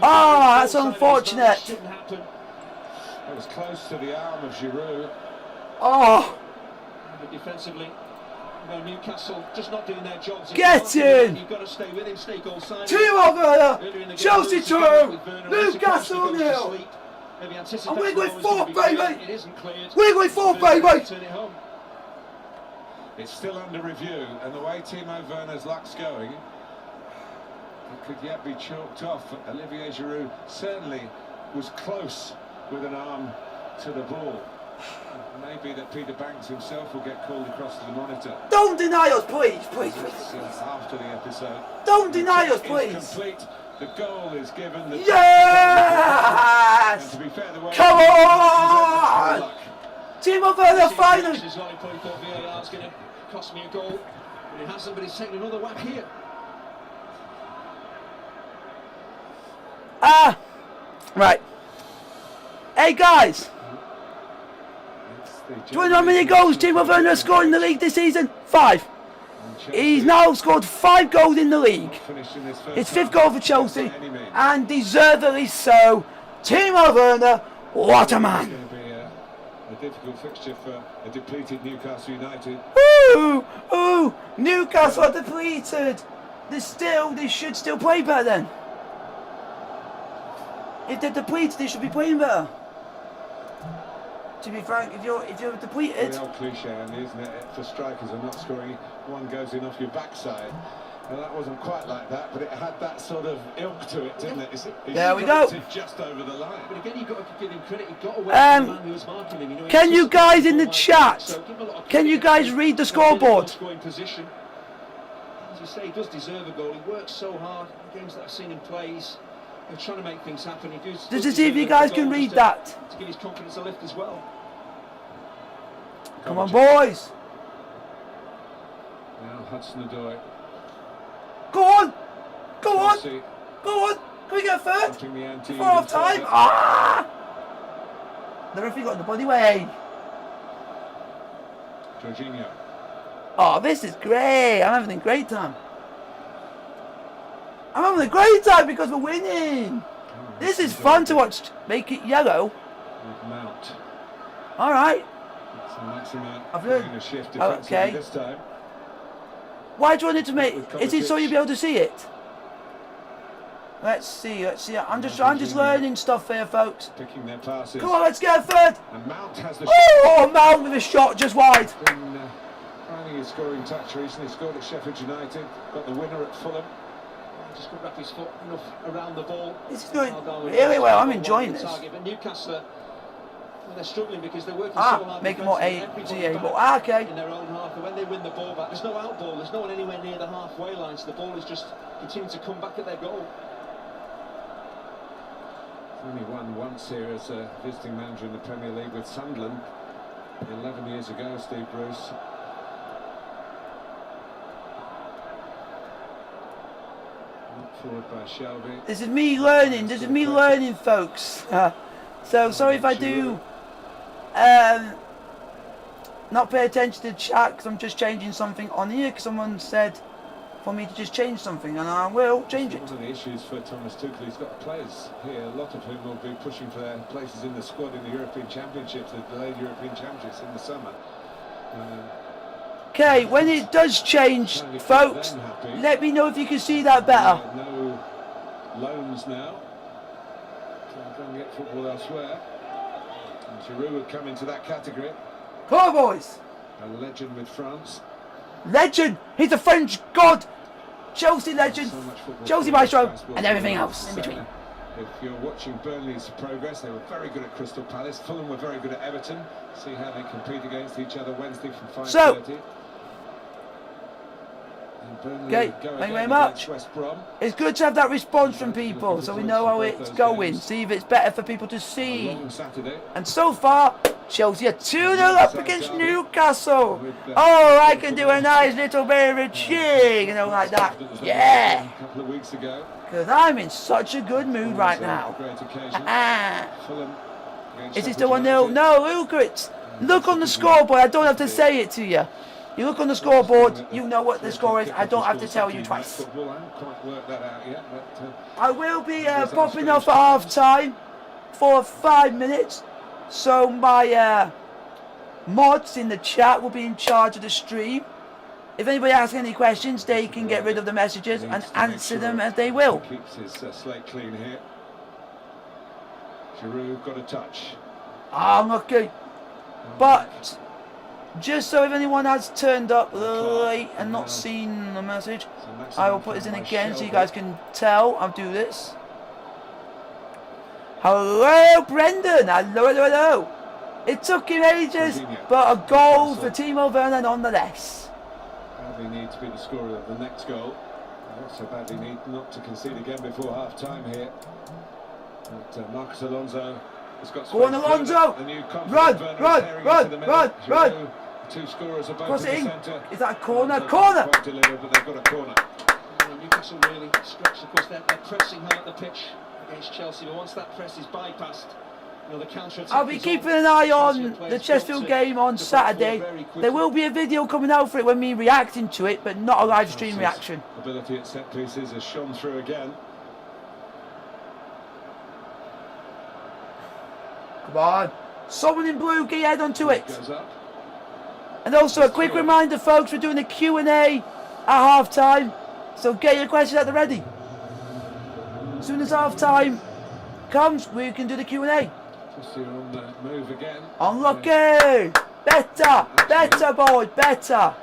Ah, that's unfortunate. It was close to the arm of Giroud. Oh! But defensively, Newcastle just not doing their jobs. Get in! You've got to stay with him, stay goal side. Timo Werner! Chelsea 2! Newcastle 0! And we're going fourth, baby! We're going fourth, baby! It's still under review, and the way Timo Werner's luck's going, it could yet be chalked off. Olivier Giroud certainly was close with an arm to the ball. Maybe that Peter Banks himself will get called across to the monitor. Don't deny us, please, please, please. After the episode. Don't deny us, please. Complete. The goal is given. Yes! And to be fair, the way come on! Timo Werner finally. He's only probably thought VAR's going to cost me a goal, but it hasn't. But he's taken another whack here. Right. Hey guys. Do you know how many goals Timo Werner scored in the league this season? 5. He's now scored 5 goals in the league. His 5th goal for Chelsea, and deservedly so. Timo Werner, what a man! It's going to be a difficult fixture for a depleted Newcastle United. Ooh, Newcastle are depleted. They should still play better then. If they're depleted, they should be playing better. To be frank, if you're depleted, the old cliche, Andy, isn't it? For strikers are not scoring, one goes in off your backside. Well, that wasn't quite like that, but it had that sort of ilk to it, didn't it? There we go. Just over the line. But again, you've got to give him credit. He got away from the man who was marking him. You know, can you guys in the chat? Can you guys read the scoreboard? Position. As you say, he does deserve a goal. He works so hard. In games that I've seen him play, he's trying to make things happen. He does. Just to see if you guys can read that. To give his confidence a lift as well. Come on, boys. Now Hudson-Odoi. Go on. Go on. Go on. Can we get a third? Before half time. The referee got in the bloody way. Jorginho. Oh, this is great. I'm having a great time. I'm having a great time because we're winning. This is fun to watch. Make it yellow. With Mount. All right. So Maximin I've learned. playing a shift Oh, defensively okay. this time. Why do you want it to make? Is it so you'll be able to see it? Let's see. Let's see. I'm just learning stuff here, folks. Picking their passes. Come on, let's get a third. And Mount has the Oh, Mount with a shot just wide. been finding his scoring touch recently. Scored at Sheffield United. Got the winner at Fulham. Just couldn't wrap his foot enough around the ball. This is doing really well. I'm enjoying this. But Newcastle, well, they're struggling because they're working so hard. Make it more defensively, able. everybody Okay. in their own half, and when they win the ball back, there's no out ball. There's no one anywhere near the halfway line, so the ball is just continuing to come back at their goal. Only won once here as a visiting manager in the Premier League with Sunderland 11 years ago, Steve Bruce. Forward by Shelby. This is me learning. This is me learning, folks. So sorry if I do not pay attention to the chat because I'm just changing something on here because someone said for me to just change something and I will change it. One of the issues for Thomas Tuchel, he's got players here, a lot of whom will be pushing for their places in the squad in the European Championships, the delayed European Championships in the summer. Okay, when it does change, folks, let me know if you can see that better. No loans now. So go and get football elsewhere. And Giroud would come into that category. Come on, boys. A legend with France. Legend. He's a French god. Chelsea legend. So much football Chelsea for maestro. Strasbourg. And everything else in between. If you're watching Burnley's progress, they were very good at Crystal Palace. Fulham were very good at Everton. See how they compete against each other Wednesday from 5:30. So, okay, thank you very much. It's good to have that response from people so we know how it's going. See if it's better for people to see. And so far, Chelsea are 2-0 up against Newcastle. Oh, I can do a nice little bit of a cheer, you know, like that. Yeah. A couple of weeks ago. Because I'm in such a good mood right now. Is it still 1-0? No, look at it. Look on the scoreboard. I don't have to say it to you. You look on the scoreboard, you know what the score is. I don't have to tell you twice. I will be popping off at half time for 5 minutes. So my mods in the chat will be in charge of the stream. If anybody asks any questions, they can get rid of the messages and answer them as they will. Keeps his slate clean here. Giroud got a touch. Ah, unlucky. But just so if anyone has turned up late and not seen the message, I will put this in again so you guys can tell. I'll do this. Hello, Brendan. Hello, hello, hello. It took him ages, but a goal for Timo Werner nonetheless. Badly need to be the scorer of the next goal. Also badly need not to concede again before half time here. But Marcus Alonso has got. Go on, Alonso! Run! Two scorers are both Cross it in in. the centre. Is that a corner? Corner! But they've got a corner. Newcastle really stretched. Of course, they're pressing hard the pitch against Chelsea, but once that press is bypassed, you know, the counter attack. I'll be keeping an eye on the Sheffield game on Saturday. There will be a video coming out for it when me reacting to it, but not a live stream reaction. Ability at set pieces has shone through again. Come on. Someone in blue, get your head onto it. Goes up. And also a quick reminder, folks, we're doing a Q&A at half time. So get your questions at the ready. As soon as half time comes, we can do the Q&A. Just here on the move again. Unlucky! Better, boy, better.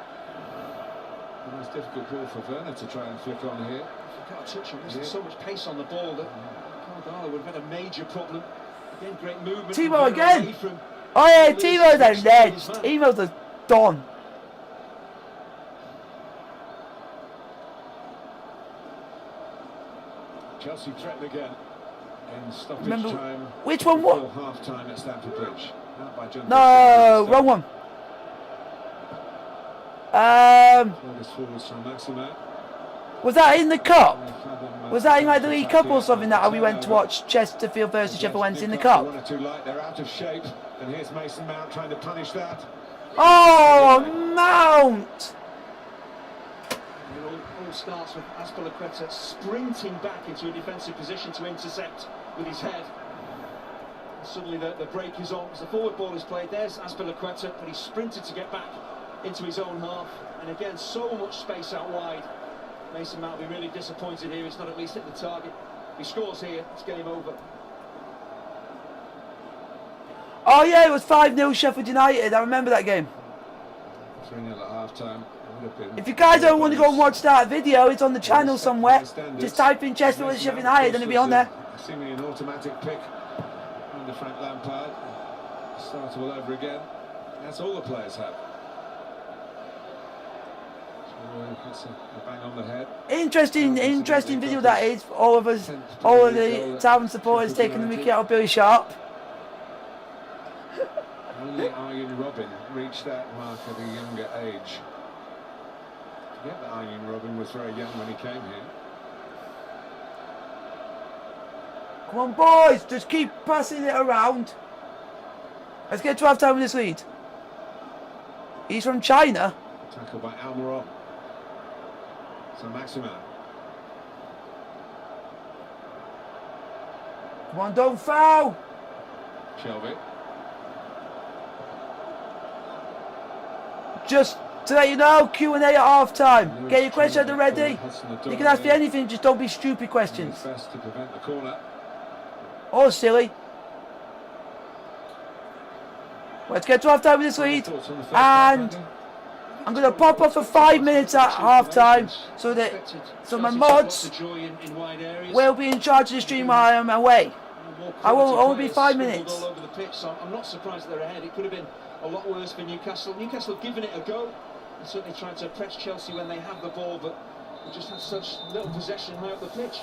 The most difficult ball for Werner to try and flick on here. If you can't touch him, there's so much pace on the ball that Cardano would have had a major problem. Again, great movement. Timo again. Oh yeah, Timo's a ledge. Timo's a don. Chelsea threaten again in stoppage Remember, time. which one was? Half time at Stamford Bridge. No, wrong one. Was that in the cup? Was that in like the League Cup or something that we went to watch Chesterfield versus Sheffield Wednesday in the cup? One or two light, they're out of shape, and here's Mason Mount trying to punish that. Oh, Mount! It all starts with Azpilicueta sprinting back into a defensive position to intercept with his head. Suddenly the break is on as the forward ball is played. There's Azpilicueta, but he sprinted to get back into his own half. And again, so much space out wide. Mason Mount will be really disappointed here. He's not at least hit the target. If he scores here, it's game over. Oh yeah, it was 5-0 Sheffield United. I remember that game. 3-0 at half-time. If you guys don't want to go and watch that video, it's on the channel somewhere. Just type in Sheffield United and it'll be on there. Seemingly an automatic pick under Frank Lampard. Start all over again. That's all the players have. It's a bang on the head. Interesting video that is. All of the Town supporters taking the mickey out of Billy Sharp. Only Arjen Robben reached that mark at a younger age. Forget that Arjen Robben was very young when he came here. Come on, boys, just keep passing it around. Let's get to half time with this lead. He's from China. Tackle by Almiron. So Maximin. Come on, don't foul. Shelby. Just to let you know, Q&A at half time. Get your questions at the ready. You can ask me anything, just don't be stupid questions. Best to prevent the corner. Or silly. Let's get to half time with this lead. And I'm going to pop off for 5 minutes at half time so my mods will be in charge of the stream while I am away. I will only be 5 minutes. All over the pitch, so I'm not surprised they're ahead. It could have been a lot worse for Newcastle. Newcastle have given it a go. They're certainly trying to press Chelsea when they have the ball, but they just have such little possession high up the pitch.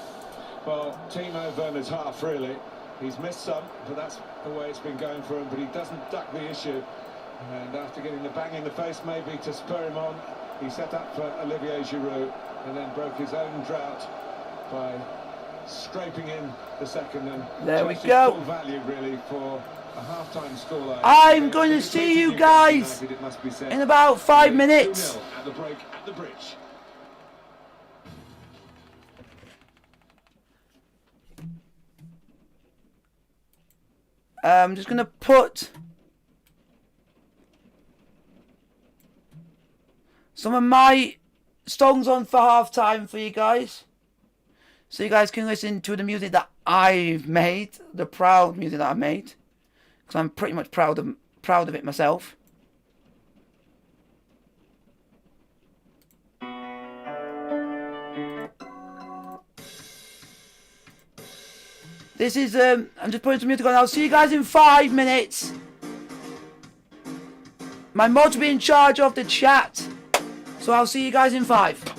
Well, Timo Werner's half, really. He's missed some, but that's the way it's been going for him. But he doesn't duck the issue. And after getting the bang in the face, maybe to spur him on, he set up for Olivier Giroud and then broke his own drought by scraping in the second. And there we go. Full value, really, for a half-time scoreline. I'm going to see you guys in about 5 minutes. 2-0 at the break at the bridge. I'm just going to put some of my songs on for half time for you guys. So you guys can listen to the music that I've made. The proud music that I made. Because I'm pretty much proud of it myself. This is, I'm just putting some music on. I'll see you guys in 5 minutes. My mods will be in charge of the chat. So I'll see you guys in 5.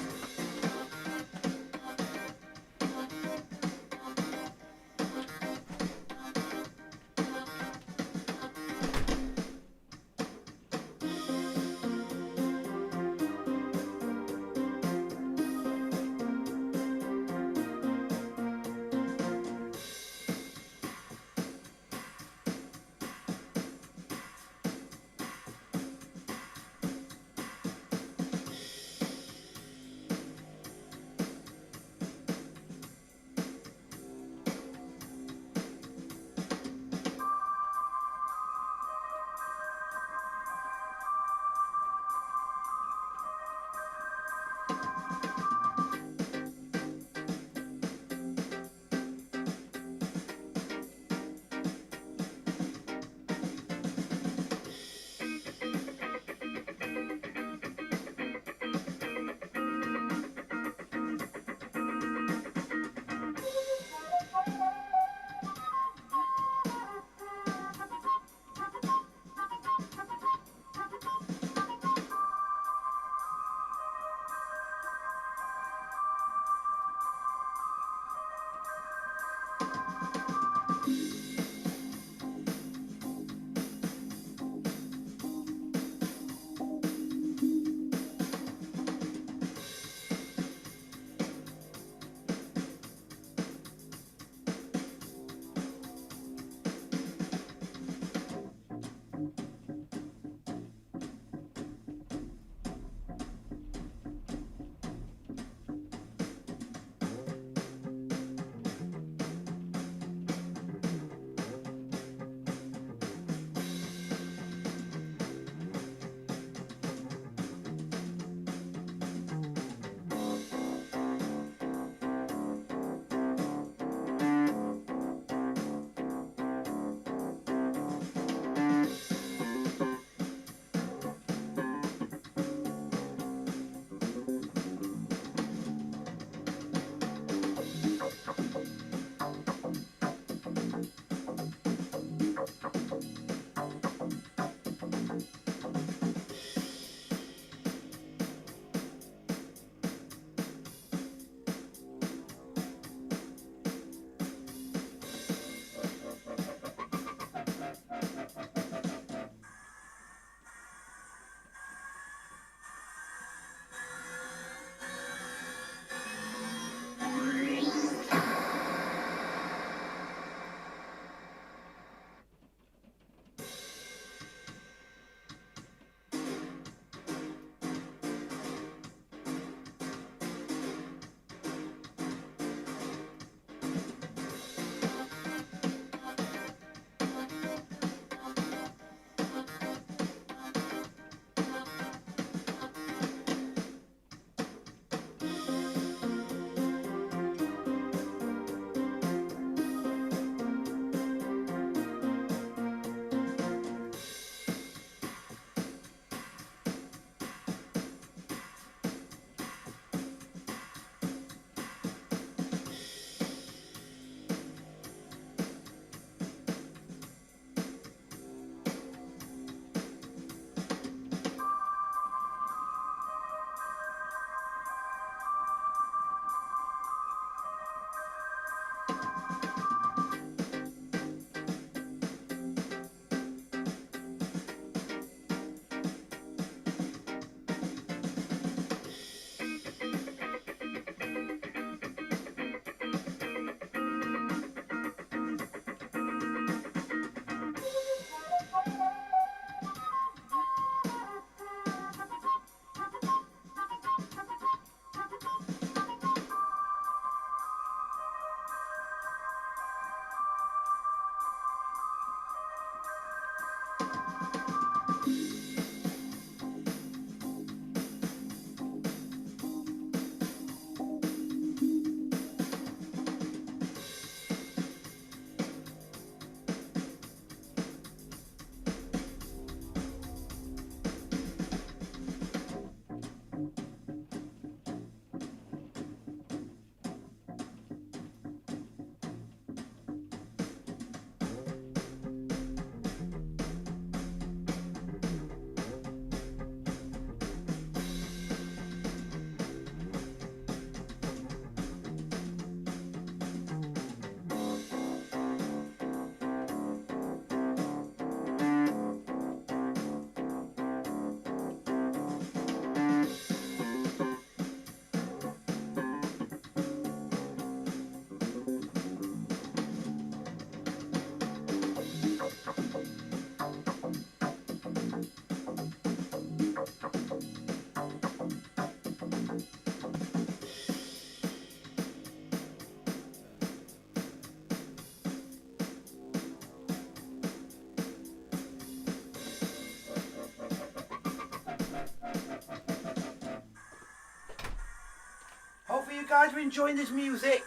Hopefully you guys are enjoying this music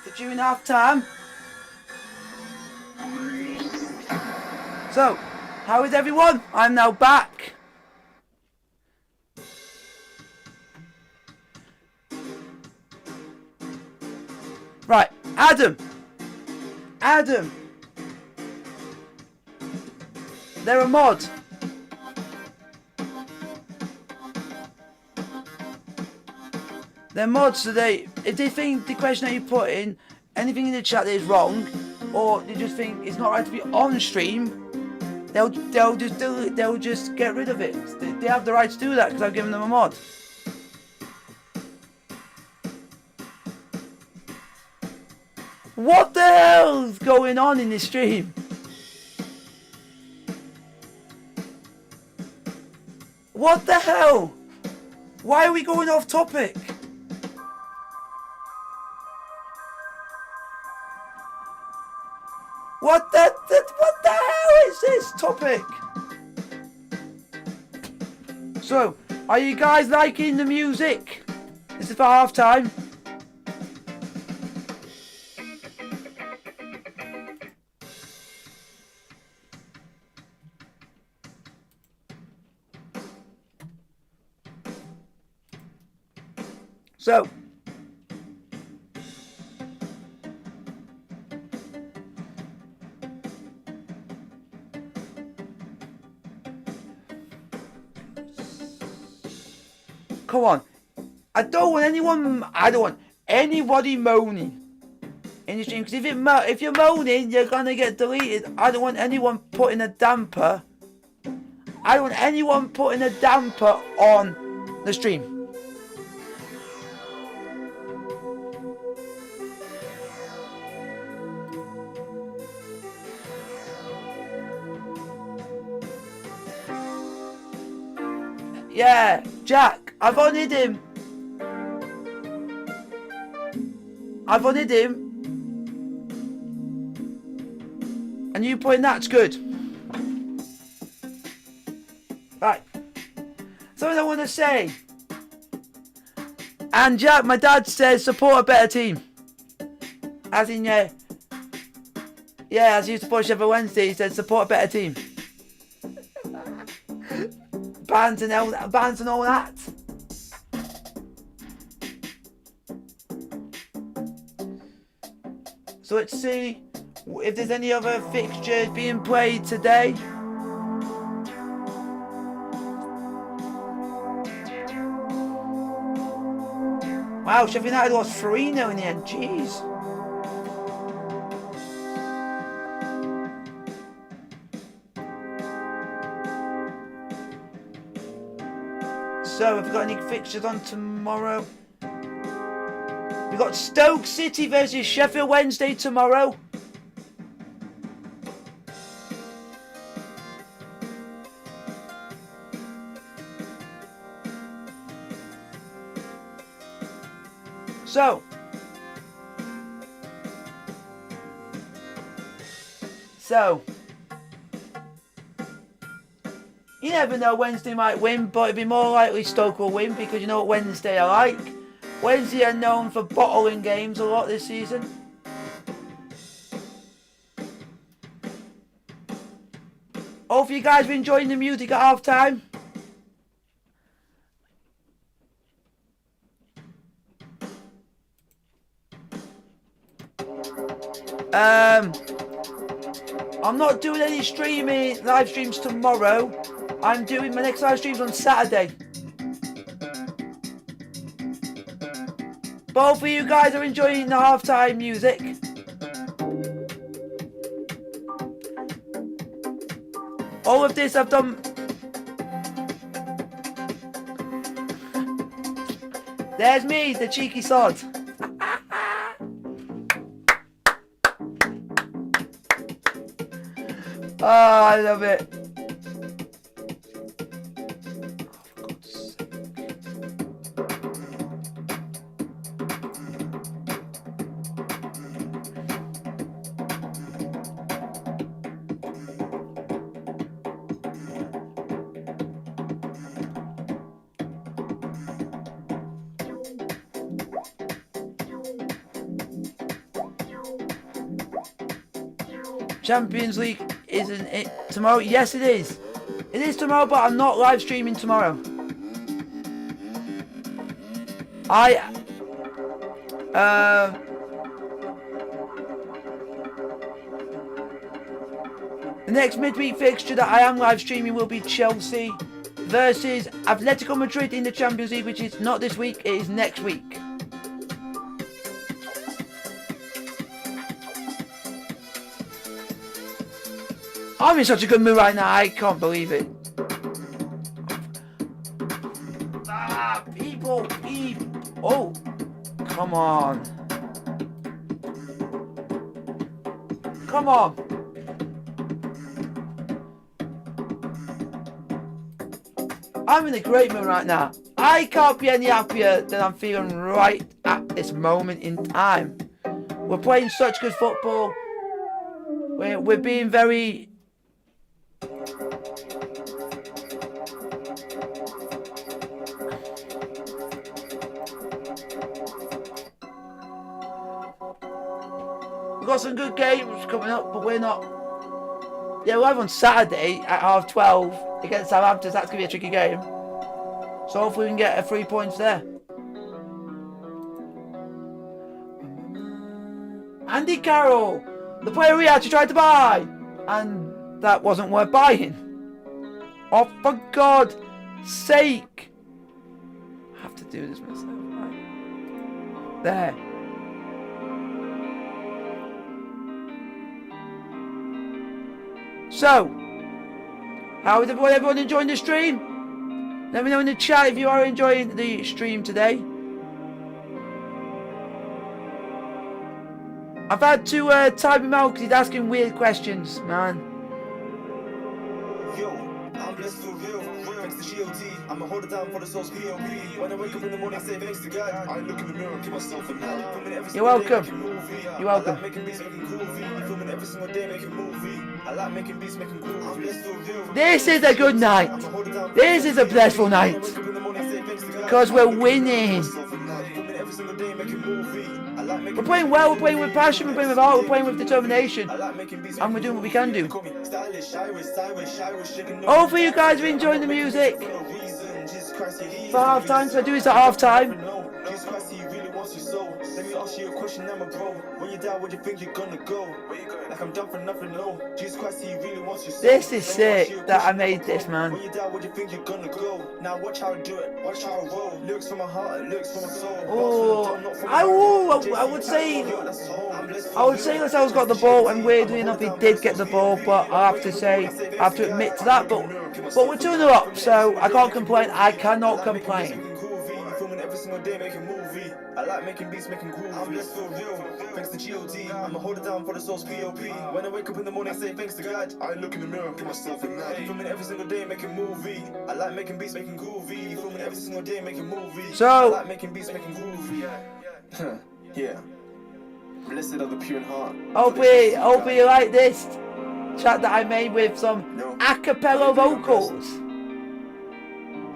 for during half time. So, how is everyone? I'm now back. Right, Adam. They're a mod. They're mods, so if they think the question that you put in, anything in the chat that is wrong, or they just think it's not right to be on stream, they'll just get rid of it. They have the right to do that because I've given them a mod. What the hell's going on in this stream? What the hell? Why are we going off topic? What the hell is this topic? So, are you guys liking the music? This is for half time. So, come on. I don't want anybody moaning in the stream, because if you're moaning, you're gonna get deleted. I don't want anyone putting a damper. I don't want anyone putting a damper on the stream. Yeah, Jack, I've unhid him. And you putting that's good. Right. Something I want to say. And Jack, my dad says support a better team. As in, yeah, as he used to support Sheffield Wednesday, he said support a better team. Bands and all that. So let's see if there's any other fixtures being played today. Wow, Sheffield United lost 3-0 in the end. Jeez. So, have we got any fixtures on tomorrow? We've got Stoke City versus Sheffield Wednesday tomorrow. So, you never know, Wednesday might win, but it'd be more likely Stoke will win, because you know what Wednesday are like. Wednesday are known for bottling games a lot this season. Hope you guys are enjoying the music at half time. I'm not doing any live streams tomorrow. I'm doing my next live streams on Saturday. Both of you guys are enjoying the halftime music. All of this I've done. There's me, the cheeky sod. Oh, I love it. Champions League isn't it tomorrow? Yes, it is. It is tomorrow, but I'm not live streaming tomorrow. The next midweek fixture that I am live streaming will be Chelsea versus Atletico Madrid in the Champions League, which is not this week, it is next week. I'm in such a good mood right now, I can't believe it. People. Oh, come on. Come on. I'm in a great mood right now. I can't be any happier than I'm feeling right at this moment in time. We're playing such good football. We're being very... We've got some good games coming up, but we're not... Yeah, we're live on Saturday at 12:30 against Southampton. That's going to be a tricky game. So hopefully we can get 3 points there. Andy Carroll, the player we actually tried to buy. And that wasn't worth buying. Oh, for God's sake. I have to do this myself. Right. There. So, how is everyone enjoying the stream? Let me know in the chat if you are enjoying the stream today. I've had to type him out because he's asking weird questions, man. Yo, I'm blessed for real, thanks to GOT. I'ma hold it down for the soul's POP. When I wake up in the morning, I say thanks to God. I look in the mirror and give myself a nod. You're welcome. You're welcome. I like making beats, making groovy. Filming every single day, making movie. I like making beats, making groovy. I'm blessed for real. This is a good night. This is a blissful night. Because we're winning. We're playing well, we're playing with passion, we're playing with heart, we're playing with determination. And we're doing what we can do. Hopefully you guys are enjoying the music. For half time, so I do this at half time. Let me ask you a question, I'm a bro. When you die, where do you think you're gonna go? Like I'm done for nothing, no. Jesus Christ, he really wants you. This is sick that I made this, man. When you die, where do you think you're gonna go? Now watch how I do it, watch how I roll. Lyrics from my heart, lyrics from my soul. Oh, I would say Lascelles got the ball, and weirdly enough, he did get the ball. But I have to admit to that. But we're 2-0 up, so I can't complain. I cannot complain. I like making beats, making groove. I'm blessed for real, thanks to GOT. I'ma hold it down for the soul's POP. When I wake up in the morning, I say thanks to God. I look in the mirror and give myself a nod. Filming every single day, making movie. I like making beats, making groovy. Filming every single day, making movie. So, I like making beats, making groovy. Yeah. Blessed are the pure in heart. Hopefully you like this chat that I made with some a cappella vocals.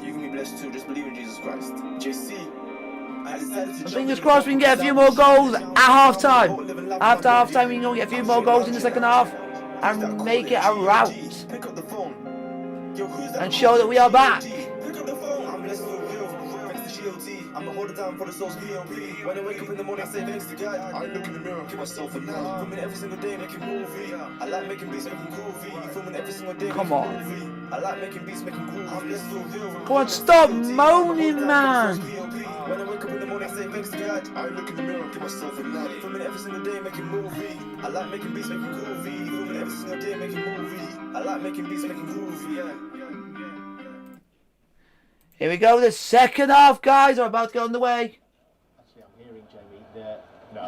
You can be blessed too, just believe in Jesus Christ. JC. Fingers crossed we can get a few more goals at half time. After half time we can get a few more goals in the second half and make it a rout. And show that we are back. I'ma hold it down for the soul's POP. When I wake up in the morning, I say thanks to God. I look in the mirror, give myself a nod. Filming every single day, making movie. I like making beats, making groovy. Filming every single day, come on. Movie. I like making beats, making groovy. Come on, stop moaning, man. When I wake up in the morning, I say thanks to God. I look in the mirror, give myself a nod. Filming every single day, making movie. I like making beats, making groovy. Filming every single day, making movie. I like making beats, making groovy. Here we go, the second half, guys, are about to get on the way. Actually, I'm hearing Jamie. No,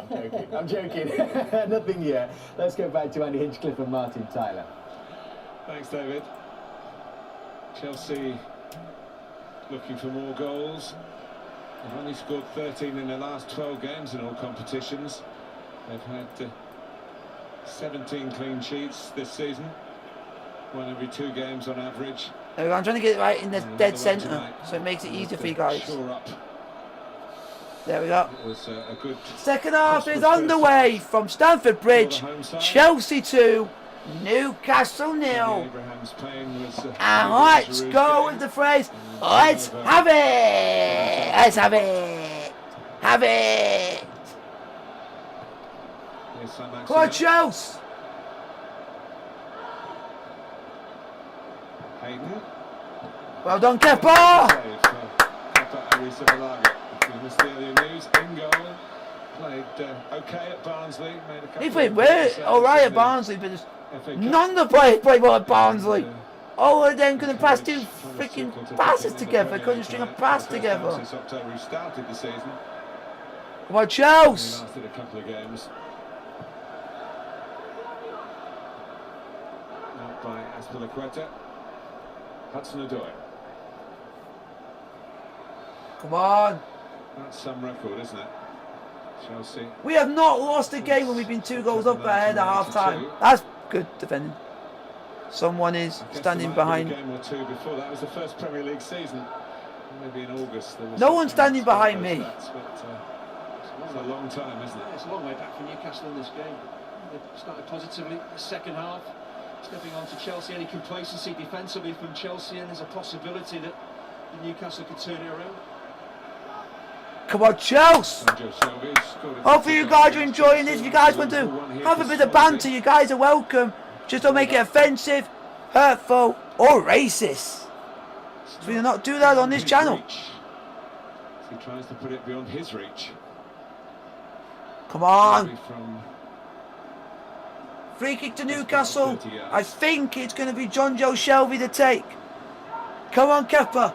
I'm joking. I'm joking. Nothing yet. Let's go back to Andy Hinchcliffe and Martin Tyler. Thanks, David. Chelsea looking for more goals. They've only scored 13 in their last 12 games in all competitions. They've had 17 clean sheets this season. One every 2 games on average. There we go. I'm trying to get it right in the dead centre, so it makes it easier for you guys. There we go. It was a good second half is underway from Stamford Bridge. Chelsea 2, Newcastle nil. Abraham's pain was, And let's go with the phrase, let's have it! Let's have it! Have it! Come on, Chelsea! Hayden. Well done, Kepa! You missed the earlier news. In goal. Played okay at Barnsley. Made a couple He played of alright at Barnsley, but none of the players played well at Barnsley. All of them couldn't pass two freaking passes together, couldn't string a pass together. Since October, he started the season. Come on, Chelsea! He lasted a couple of games. Out by Azpilicueta. Hudson-Odoi. Come on! That's some record, isn't it? Chelsea. We have not lost a game when we've been 2 goals up ahead at half time. That's good defending. Someone is standing behind. A game or two before that was the first Premier League season. Maybe in August. No one's standing behind me. It's a long time, isn't it? It's a long way back for Newcastle in this game. They started positively the second half. Stepping on to Chelsea, any complacency defensively from Chelsea, and there's a possibility that Newcastle could turn it around. Come on, Chelsea! Hopefully you guys are enjoying this. If you guys want to have a bit of banter, you guys are welcome. Just don't make it offensive, hurtful, or racist. So we do not do that on this channel. He tries to put it beyond his reach. Come on! Free kick to Newcastle. I think it's going to be John Joe Shelby to take. Come on, Kepa.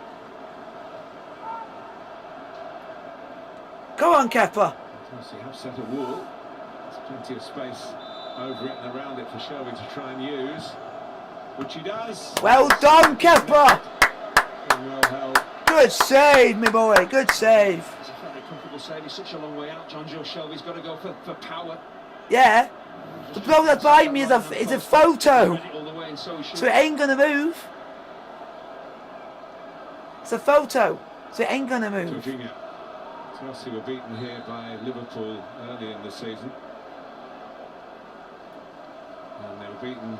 Come on, Kepa. Chelsea have set a wall. There's plenty of space over it and around it for Shelby to try and use, which he does. Well done, Kepa. Well held. Good save, my boy. Good save. It's a very comfortable save. He's such a long way out. John Joe Shelby's got to go for power. Yeah. The bloke that's behind me is a photo, so it ain't gonna move. It's a photo, so it ain't gonna move. Chelsea were beaten here by Liverpool early in the season, and they were beaten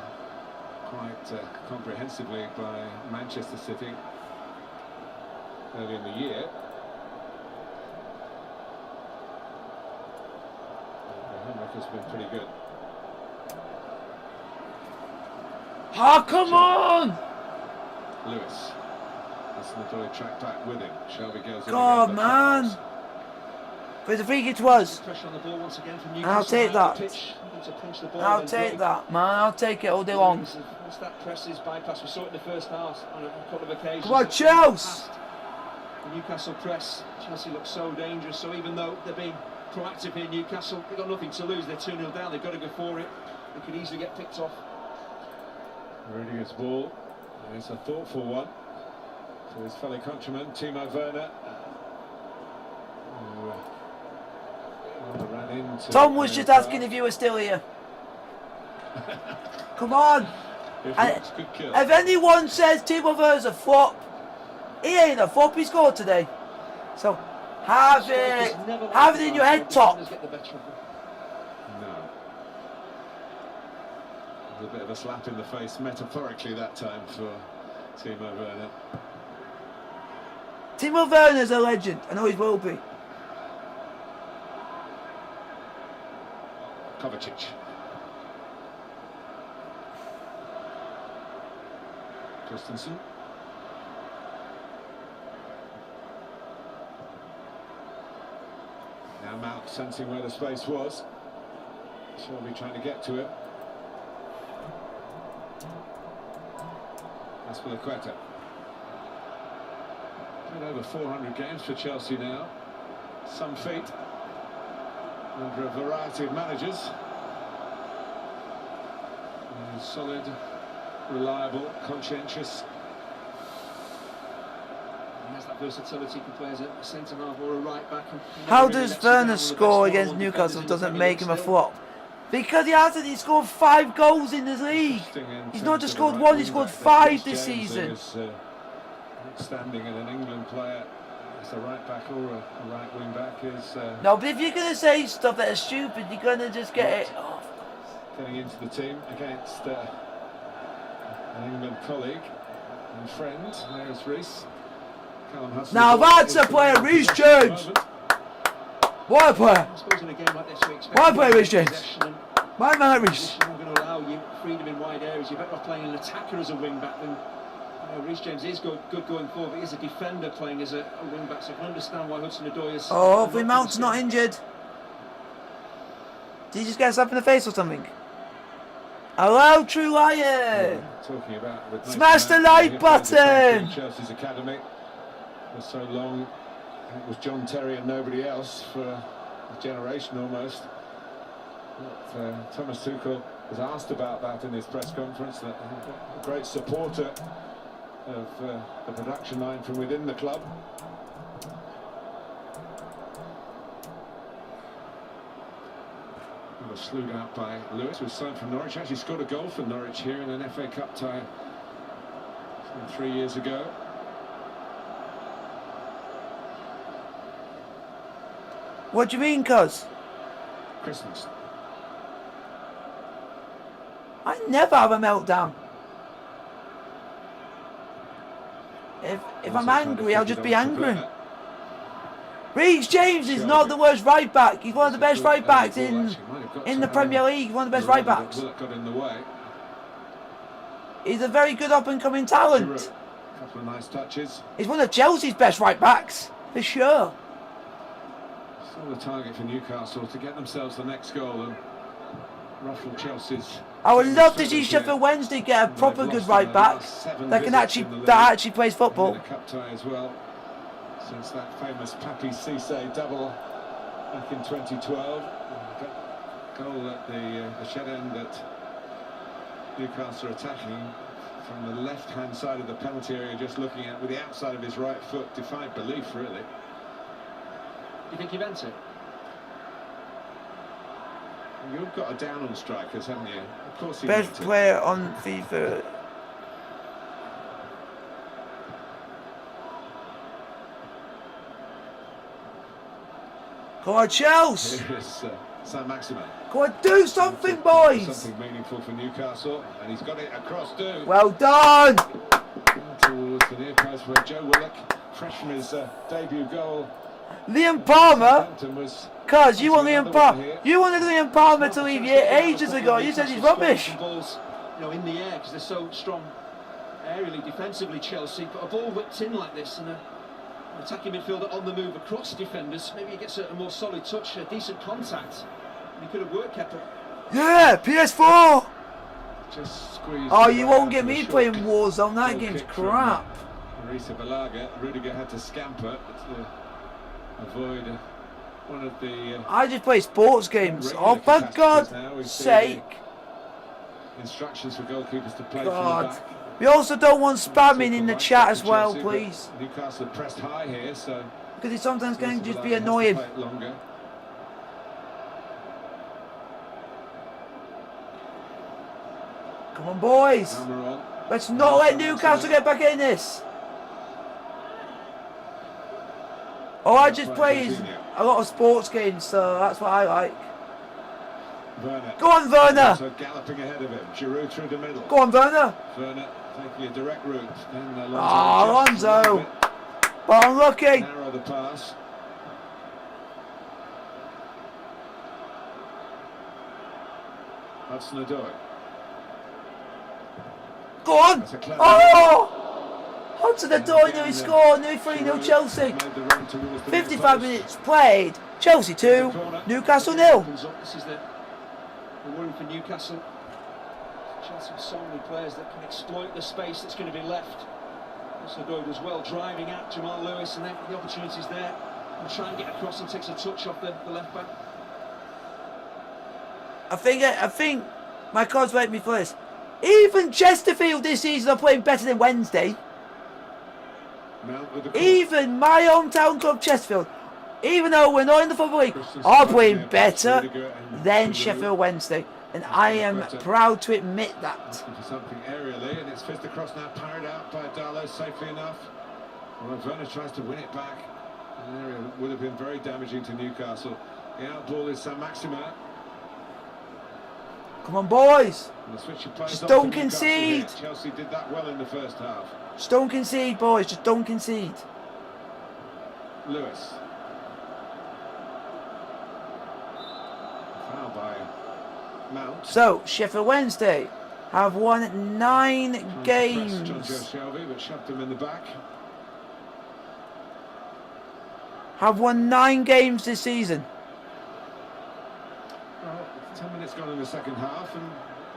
quite comprehensively by Manchester City early in the year. The home record's been pretty good. Oh, come on! Lewis. That's the Odoi track back with him. Shelby goes in. God, man. But the free kick was. Pressure on the ball once again from I'll take that. I'll take that, man. I'll take it all day long. Once that press is bypassed, we saw it in the first half on a couple of occasions. Come on, Chelsea! The Newcastle press. Chelsea looks so dangerous. So even though they're being proactive here, Newcastle, they've got nothing to lose. They're 2-0 down. They've got to go for it. They could easily get picked off. Rudiger's ball. It's a thoughtful one to his fellow countryman, Timo Werner. Ran into Tom was just asking if you were still here. Come on. If anyone says Timo Werner's a flop, he ain't a flop. He scored today. So have it in your head, Tom. A bit of a slap in the face, metaphorically that time, for Timo Werner. Timo Werner's a legend. I know he will be. Kovacic. Christensen. Now Mount sensing where the space was. Shelby trying to get to it. Azpilicueta. Played over 400 games for Chelsea now. Some feat under a variety of managers. Solid, reliable, conscientious. He has that versatility. He can play as a centre half or a right back. How does Werner score against Newcastle doesn't make him a flop? Because he hasn't. He scored 5 goals in the league. He's not just scored 1, he scored 5 this season. Standing in an England player as a right back or a right wing back is. No, but if you're going to say stuff that is stupid, you're going to just get it. getting into the team against an England colleague and friend. There's Reece. Now that's a player, Reece James. What a player. I suppose in a game like this, you expect What a player, Reece James. My man, Reece. I'm going to allow you freedom in wide areas. You're better off playing an attacker as a wing back than. Reece James is good going forward, but he's a defender playing as a wing back, so I can understand why Hudson-Odoi is. Oh, hopefully Mount's not injured. Did he just get a slap in the face or something? Hello, True Lion! Talking about Smash the like button! Chelsea's academy for so long. It was John Terry and nobody else for a generation almost. But, Thomas Tuchel was asked about that in his press conference, that a great supporter of the production line from within the club. He was slewed out by Lewis, who was signed from Norwich. Actually scored a goal for Norwich here in an FA Cup tie 3 years ago. What do you mean, cuz? Christmas. I never have a meltdown. If I'm angry, I'll just be angry. Reece James is not the worst right back. He's one of the best right backs in the Premier League. One of the best right backs. He's a very good up-and-coming talent. Couple of nice touches. He's one of Chelsea's best right backs, for sure. Still the target for Newcastle to get themselves the next goal and ruffle Chelsea's. I would love to see Sheffield Wednesday get a proper good right back that actually plays football. In a cup tie as well, since that famous Papi Cisse double back in 2012. Goal at the shed end that Newcastle are attacking from the left-hand side of the penalty area, just looking at with the outside of his right foot. Defied belief, really. Do you think he meant it? You've got a down on strikers, haven't you? Of course he Best player on FIFA. Go on, Chelsea! Here is Saint-Maximin. Go on, do something, boys! Something meaningful for Newcastle, and he's got it across too. Well done! Towards the near post where Joe Willock, fresh from his debut goal. Liam Palmer? Cuz, you want Liam Palmer? You wanted Liam Palmer to leave here ages ago. You said he's rubbish. Balls, in the air because they're so strong aerially, defensively. Chelsea, but a ball whipped in like this and an attacking midfielder on the move across defenders. Maybe he gets a more solid touch, a decent contact. He could have worked Kepa. Yeah, PS4. Just squeezed. Oh, you won't get me playing Warzone. That game's crap. Marisa Balaga, Rudiger had to scamper to avoid one of the. I just play sports games. Oh, for God's sake! Instructions for goalkeepers to play God. from the back. We also don't want spamming in the chat as well, please. Newcastle pressed high here, so because it sometimes can just be annoying. Come on, boys! Let's not let Newcastle get back in this. Oh, I just play a lot of sports games, so that's what I like. Werner. Go on, Werner! So galloping ahead of him. Giroud through the middle. Go on, Werner! Werner taking a direct route. Then Alonso! But unlucky! Narrow the pass. Hudson-Odoi. Go on! Oh! Hudson-Odoi nearly scored, nearly 3-0 Chelsea. 55 minutes played. Chelsea 2, Newcastle 0. This is the worry for Newcastle. Chelsea have so many players that can exploit the space that's going to be left. Hudson-Odoi does well driving at Jamal Lewis, and then the opportunity's there. And try and get across and takes a touch off the left back. I think my cards make me for this. Even Chesterfield this season are playing better than Wednesday. Even my hometown club Chesterfield, even though we're not in the Football League, are playing better than Sheffield Wednesday. And I am proud to admit that. For something aerially, and it's fizzed across now, parried out by Darlow safely enough. Well, Werner tries to win it back. An area would have been very damaging to Newcastle. The out ball is Saint-Maximin. Come on, boys. And the switch of players Just on don't for Newcastle concede. here. Chelsea did that well in the first half. Just don't concede, boys. Just don't concede. Lewis. Foul by Mount. So, Sheffield Wednesday have won 9 games. John Joe Shelby, but shoved him in the back. Have won 9 games this season. Well, 10 minutes gone in the second half, and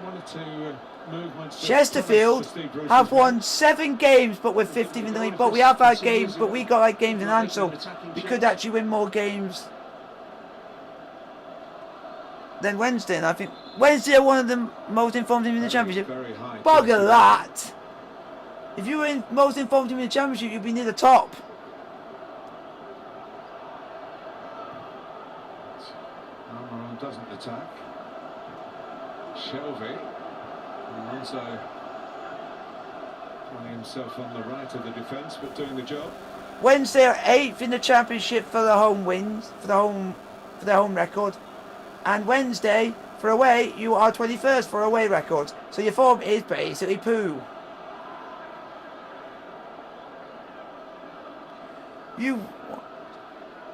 one or two movements. Chesterfield have won 7 games, but we're 15th in the league. But we have had games, but we got like games in hand, so we could actually win more games than Wednesday. And I think Wednesday are one of the most informed teams in the Championship. Bugger that! If you were in most informed team in the Championship, you'd be near the top. Almiron doesn't attack. Shelby. Alonso finding himself on the right of the defence, but doing the job. Wednesday are 8th in the Championship for the home wins, for their home record, and Wednesday for away you are 21st for away records. So your form is basically poo. You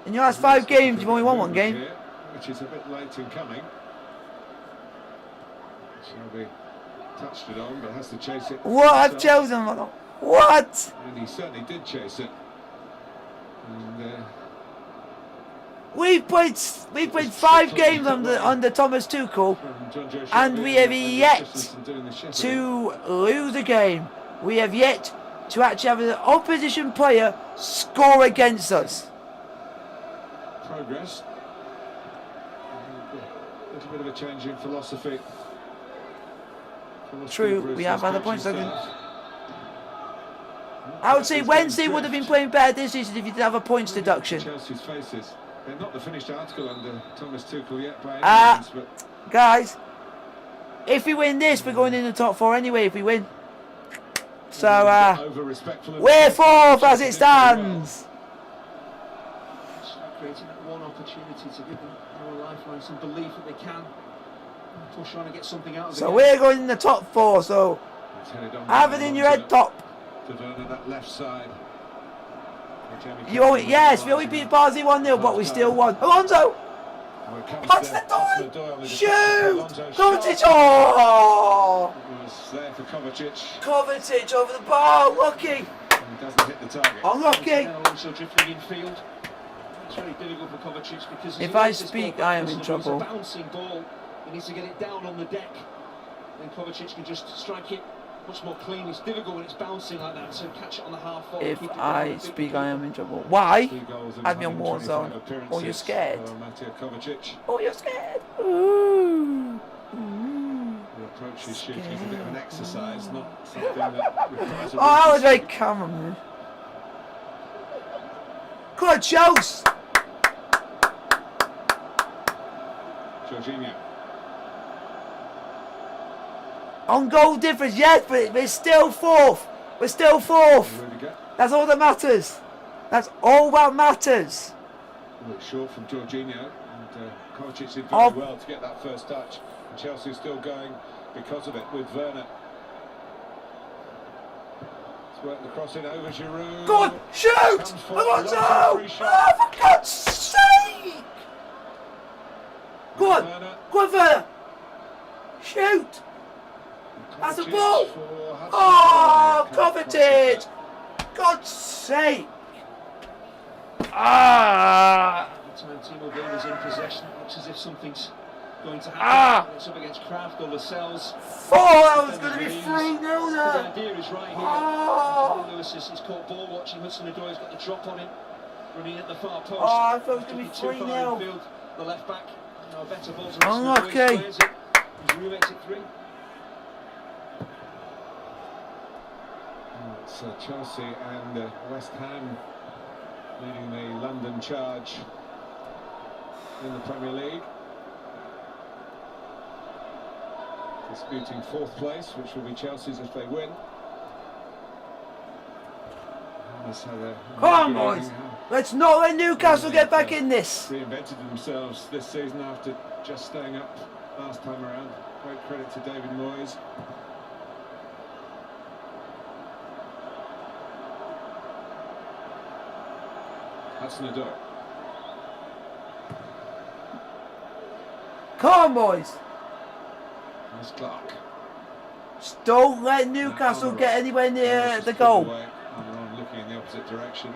in your last 5 games you've only won 1 game. Here, which is a bit late in coming. Shelby touched it on, but has to chase it. What? I've chosen. What? And he certainly did chase it. And We've played 5 games under Thomas Tuchel, and we have yet to lose a game. We have yet to actually have an opposition player score against us. progress. A little bit of a change in philosophy. True, we have had a points taken. I would say Wednesday would have been playing better this season if you did have a points deduction. Chelsea's faces. They're not the finished article under Thomas Tuchel yet by any means, but guys, if we win this, we're going in the top 4 anyway. If we win, so we're 4th as it stands. Creating that one opportunity to give them more lifeline, some belief that they can push on and get something out of it. So we're going in the top 4. So have it in your head, top. To Werner, that left side. Yes, we only beat Barnsley 1-0, but we still won. Alonso! Punch the door! Shoot! Kovacic! Oh! It was there for Kovacic. Kovacic over the bar, lucky! He doesn't hit the target. Unlucky! Also drifting in field. It's very difficult for Kovacic because if I speak, I am in trouble. It's a bouncing ball. He needs to get it down on the deck. Then Kovacic can just strike it much more clean. It's difficult when it's bouncing like that, so catch it on the half forward. If I speak, I am in trouble. Why? Add me on Warzone. Oh, you're scared. Oh, you're scared. Ooh. The approach is shooting is a bit of an exercise, not something that requires a I was very calm, man. Good, Chelsea. Jorginho. On goal difference, yes, but we're still 4th. We're still 4th. That's all that matters. That's all that matters. Well, it's short from Jorginho, and Kovacic did very well to get that first touch. And Chelsea's still going because of it with Werner. Let's work the cross in over Giroud. Go on, shoot! Alonso! Oh, for God's sake! Go on, Werner! Shoot! That's a ball! Oh, Kovacic! God's sake! Ah! Time Timo Werner's in possession, it looks as if something's going to happen. It's up against Kraft or Lascelles. That was going to be 3-0 there. The idea is right here. Lewis is caught ball watching. Hudson-Odoi's got the drop on him, running at the far post. I thought it was going to be 3-0. The left back, better balls. Unlucky. Giroud makes it 3. It's Chelsea and West Ham leading the London charge in the Premier League. Disputing 4th place, which will be Chelsea's if they win. Come on, boys. Let's not let Newcastle get back in this. Reinvented themselves this season after just staying up last time around. Great credit to David Moyes. Hudson-Odoi. Come on, boys. That's Clark. Just don't let Newcastle get anywhere near the goal. Almiron looking in the opposite direction.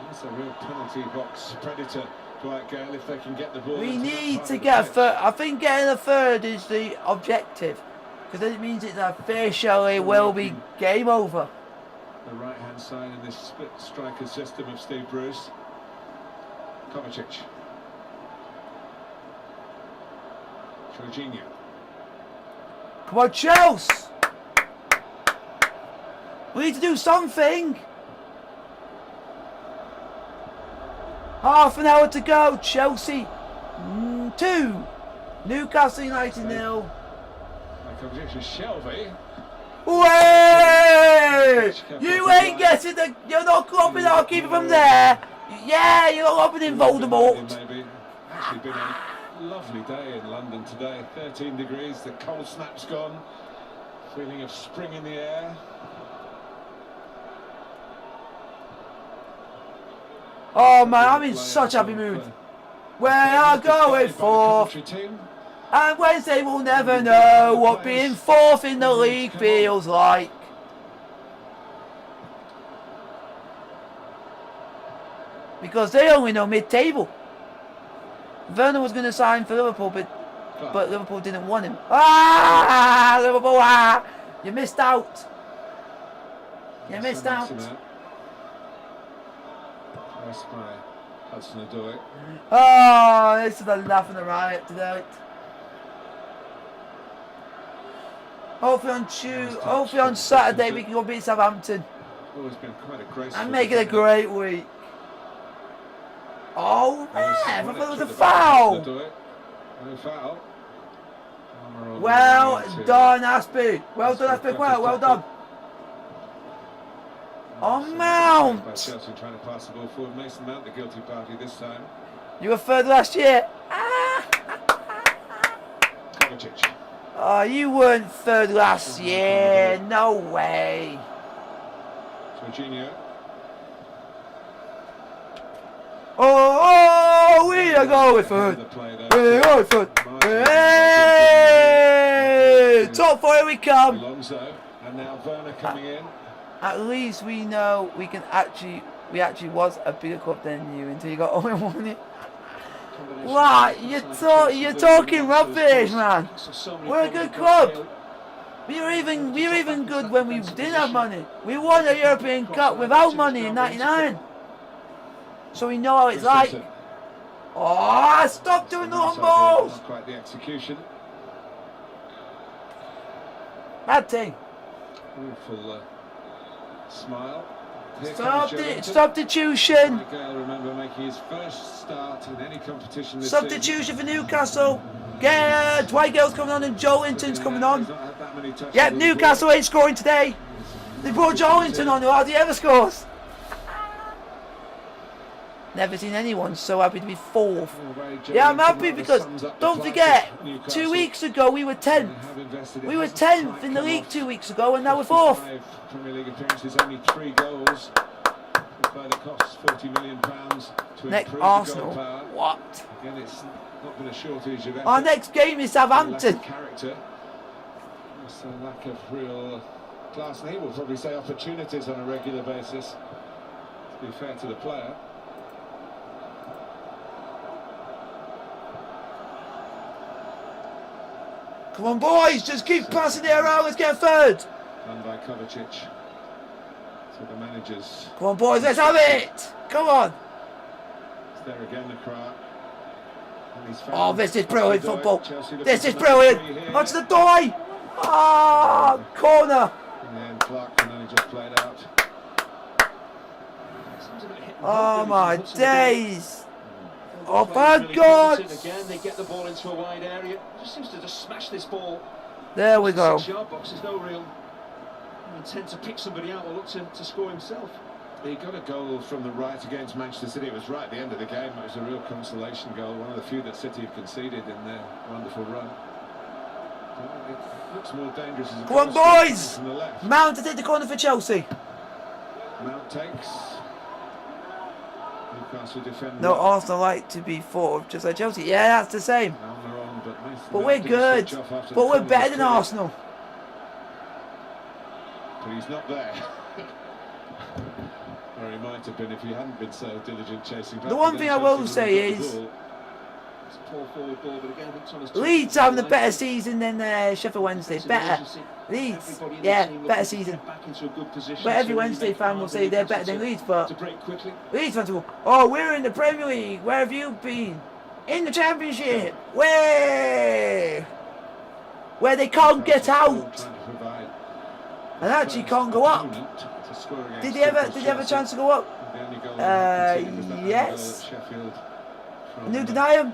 That's a real penalty box predator, Dwight Gale, if they can get the ball. We need to get a third. I think getting a third is the objective, because it means it's officially will be game over. The right-hand side in this split striker system of Steve Bruce. Kovacic. Jorginho. Come on, Chelsea! We need to do something. Half an hour to go. Chelsea 2. Newcastle United 0. Kovacic is Shelby. Way! You ain't getting the. You're not cropping our keeper from there. Yeah, you're not cropping in Voldemort. Maybe. Actually been a lovely day in London today. 13 degrees. The cold snap's gone. Feeling of spring in the air. Oh man, I'm in such a happy mood. We are going fourth. And Wednesday we'll never know what being fourth in the league feels like. Because they only know mid-table. Werner was going to sign for Liverpool, but Liverpool didn't want him. Ah, Liverpool! Ah, you missed out. You missed out. Pressed by Hudson-Odoi. Oh, this is a laugh and a riot tonight. Hopefully on Saturday we can go beat Southampton. Always been quite a graceful and make it a great week. Oh man, I thought it was a foul. No foul. Well done, Aspie. Well done, Aspie. Well done. On Mount. Chelsea trying to pass the ball forward. Mason Mount, the guilty party this time. You were third last year. Kovacic. Oh, you weren't third last year. No way. Jorginho. Oh, we are going third. We are going third. Hey! Top 4, here we come. Alonso, and now Werner coming in. At least we know we actually was a bigger club than you until you got 0-1. What? You're talking rubbish, man. We're a good club. We were even good when we didn't have money. We won a European Cup without money in '99. So we know how it's like. Oh, stop doing the long balls. Not quite the execution. Bad thing. Full smile. Substitution. Gale, remember, making his first start in any competition this Substitution for Newcastle. Dwight Gale's coming on and Joelinton's coming on. Yep, Newcastle ain't scoring today. They brought Joelinton on, who hardly ever scores. Never seen anyone so happy to be fourth. Yeah, I'm happy because, don't forget, 2 weeks ago we were 10th. We were 10th in the league 2 weeks ago, and now we're 4th. Premier League appearances, only 3 goals. By the cost, £40 million to next improve Arsenal. The goal power. What? Again, it's not been a shortage of effort. Our next game is Southampton. Character. It's a lack of real class, and he will probably say opportunities on a regular basis. To be fair to the player. Come on, boys, just keep passing it around. Let's get a third. Done by Kovacic. To the managers. Come on, boys, let's have it. Come on. It's there again, the crowd. Oh, this is brilliant football. This is brilliant. Onto the door. Ah, corner. In the end, Clark can only just play it out. Oh my days. Oh my God! Again, they get the ball into a wide area. Just seems to just smash this ball. There we go. 6-yard box. There's no real intent to pick somebody out or look to score himself. He got a goal from the right against Manchester City. It was right at the end of the game. It was a real consolation goal. One of the few that City have conceded in their wonderful run. It looks more dangerous as a Come on, goal scorer boys! from the left. Mount to take the corner for Chelsea. Mount takes. Newcastle defender. No, Arsenal like to be thought of just like Chelsea. Yeah, that's the same. Almiron, But we're good. But we're better than Arsenal. But he's not there. Or he might have been if he hadn't been so diligent chasing back. The one thing I will say is Leeds having a better season than Sheffield Wednesday. Better. Leeds, yeah, better season. But every Wednesday fan will say they're better than Leeds, but Leeds fans will, oh, we're in the Premier League. Where have you been? In the Championship. Where they can't get out. And actually can't go up. Did they have a chance to go up? Yes. And who deny him?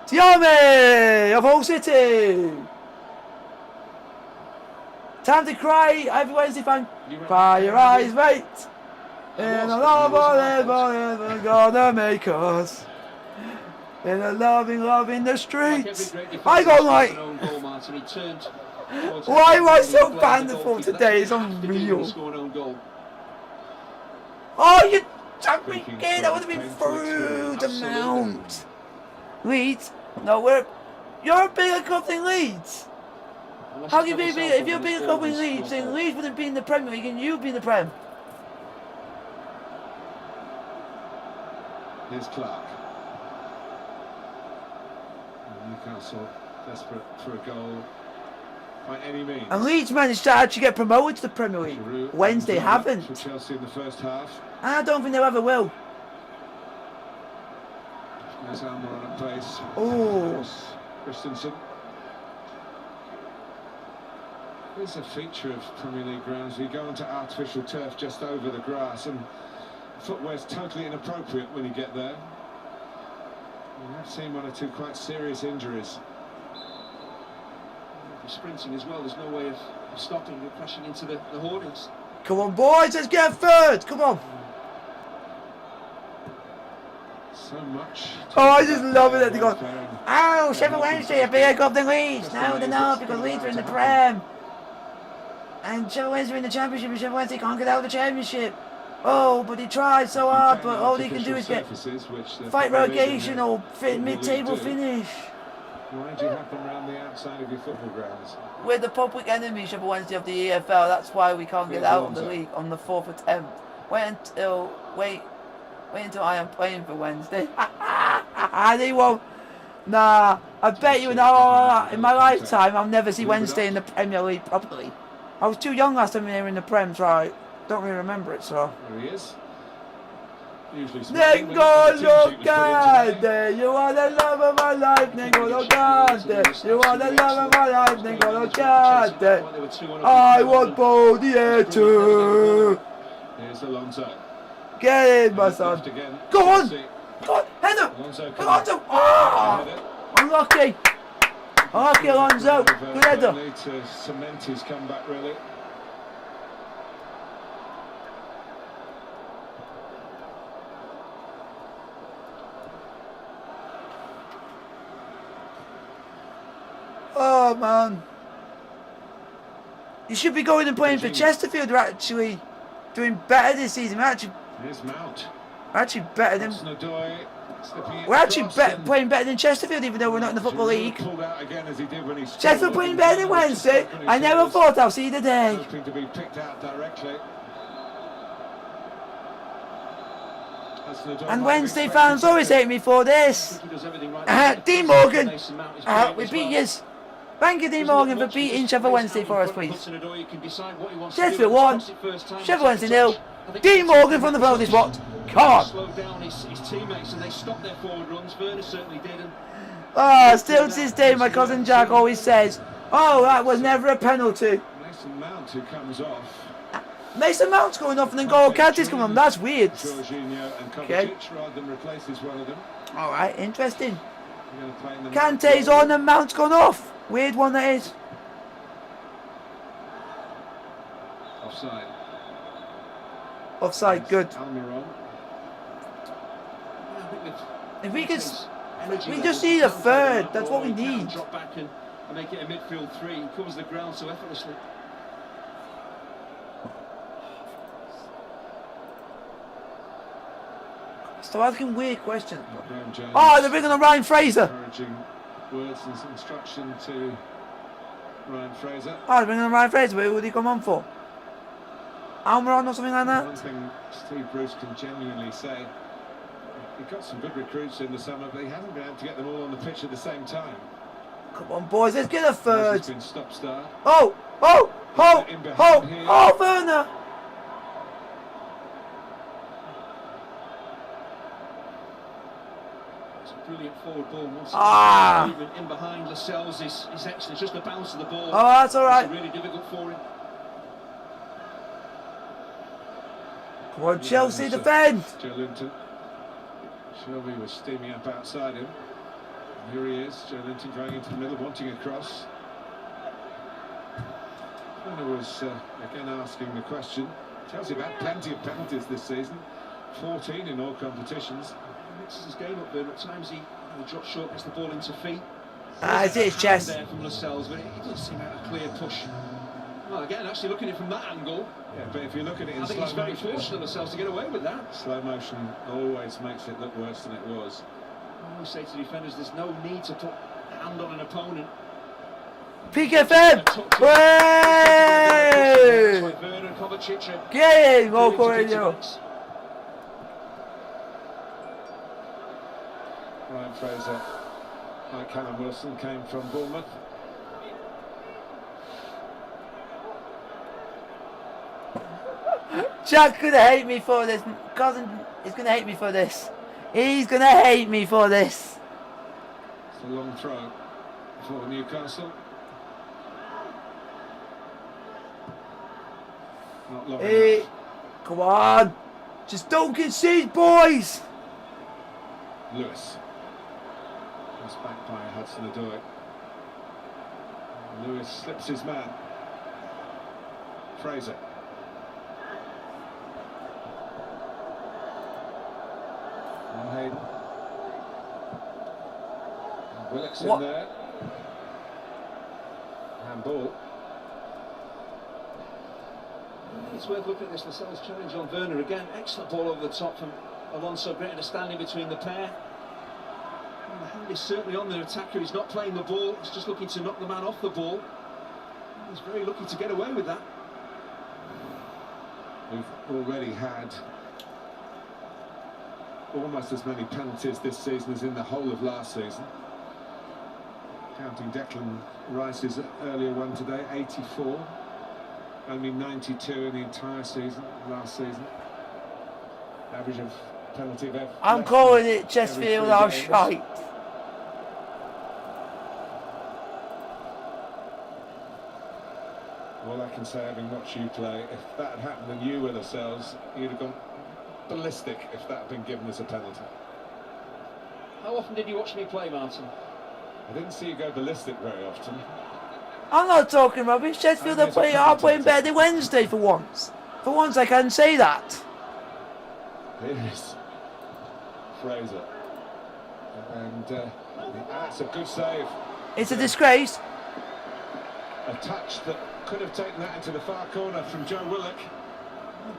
Tiame of Hull City. Time to cry, every Wednesday fan. Cry your eyes, mate. In a love forever gonna make us. In a love in the streets. I go like. Why am I so banderful today? It's unreal. Oh, you chucked me again. That would have been through the mount. Leeds? No, you're a bigger club than Leeds. How can you be bigger? If you're a bigger club than Leeds, then Leeds would have been in the Premier League and you'd be in the Prem. Here's Clark. Newcastle desperate for a goal by any means. And Leeds managed to actually get promoted to the Premier League. Wednesday haven't. For Chelsea in the first half. I don't think they'll ever will. There's Almiron at pace. Oh. Christensen. It's a feature of Premier League grounds. You go onto artificial turf just over the grass, and footwear's totally inappropriate when you get there. We have seen one or two quite serious injuries. Sprinting as well, there's no way of stopping you crashing into the hoardings. Come on, boys, let's get third. Come on. So much. Oh, I just love it that they go, oh, Sheffield Wednesday are bigger club than Leeds. No, they're not, because Leeds are in the Prem. And Sheffield Wednesday are in the Championship, and Sheffield Wednesday can't get out of the Championship. Oh, but he tried so hard, but all he can do is get fight relegation or mid-table finish. Why do you have them around the outside of your football grounds? We're the public enemy, Sheffield Wednesday of the EFL. That's why we can't get out of the league on the 4th attempt. Wait until I am playing for Wednesday. They won't. Nah, I bet you in my lifetime I'll never see Wednesday in the Premier League properly. I was too young last time they were in the Prem, so I don't really remember it. So. There he is. N'Golo Kante, you are the love of my life, N'Golo Kante. You are the love of my life, N'Golo Kante. I want Bodier too. Here's Alonso. Get in, my son. Go on! Go on! Header! Alonso! Oh! Unlucky! Unlucky, Alonso. Good header. Need to cement his comeback, really. Oh, man. You should be going and playing for Chesterfield. We're actually doing better this season. We're actually better than... We're actually playing better than Chesterfield, even though we're not in the Football League. Chesterfield playing better than Wednesday. I never thought I'll see the day. To be picked out directly. And Wednesday fans always hate me for this. Dean Morgan, we beat yous. Thank you, Dean Morgan, for beating Sheffield Wednesday for us, please. Sheffield 1, Sheffield Wednesday 0. Dean Morgan from the penalty spot. Come on. Slowed down his teammates and they stopped their forward runs. Werner certainly didn't. Still to this day, my cousin Jack always says, oh, that was never a penalty. Mason Mount who comes off. Mason Mount's going off and then N'Golo Kante's coming on. That's weird. Okay. Rather than replaces one of them. Alright, interesting. Kante's on and Mount's gone off. Weird one that is. Offside. Offside, good. Almiron. If we could, we just need a third. That's what we need. and make it a midfield 3. He covers the ground so effortlessly. Stop asking weird questions. Oh, they're bringing on Ryan Fraser. Encouraging words and instruction to Ryan Fraser. Oh, they're bringing on Ryan Fraser. What did he come on for? Almiron or something like that? One thing Steve Bruce can genuinely say, he got some good recruits in the summer, but he hasn't been able to get them all on the pitch at the same time. Come on, boys, let's get a third. Been stop-start. Oh, Werner. It's a brilliant forward ball. Even in behind Lascelles is excellent. Just the bounce of the ball. Oh, that's all right. It's really difficult for him. Come on, Chelsea, defend. Joe Linton. Shelby was steaming up outside him. Here he is, Joe Linton going into the middle, wanting a cross. Werner was again asking the question. Chelsea have had plenty of penalties this season, 14 in all competitions. He mixes his game up there. At times he drops short, gets the ball into feet. It's his chest. There from Lascelles, but he doesn't seem to have a clear push. Well, again, actually looking at it from that angle. Yeah, but if you look at it in I think slow he's very motion, fortunate Lascelles to get away with that. slow motion always makes it look worse than it was. I always say to defenders, there's no need to put a hand on an opponent. PKFM! Get in, local radio. Ryan Fraser, like Callum Wilson, came from Bournemouth. Jack's gonna hate me for this. Cousin is gonna hate me for this. He's gonna hate me for this. It's a long throw for Newcastle. Not long enough. Come on. Just don't concede, boys. Lewis. That's back by Hudson-Odoi. Lewis slips his man. Fraser. And Hayden. And Willock's in there. Handball. It's worth looking at this. Lascelles' challenge on Werner again. Excellent ball over the top from Alonso. Great understanding between the pair. And the hand is certainly on the attacker. He's not playing the ball. He's just looking to knock the man off the ball. He's very lucky to get away with that. We've already had almost as many penalties this season as in the whole of last season. Counting Declan Rice's earlier one today, 84. Only 92 in the entire season, last season. Average of penalty of I'm calling it Chesterfield our shite. All I can say, having watched you play, if that had happened and you were Lascelles, you'd have gone ballistic if that had been given as a penalty. How often did you watch me play, Martin? I didn't see you go ballistic very often. I'm not talking rubbish. Sheffield are playing better than Wednesday for once. For once I can say that. Here's Fraser. And that's a good save. It's a disgrace. A touch that could have taken that into the far corner from Joe Willock.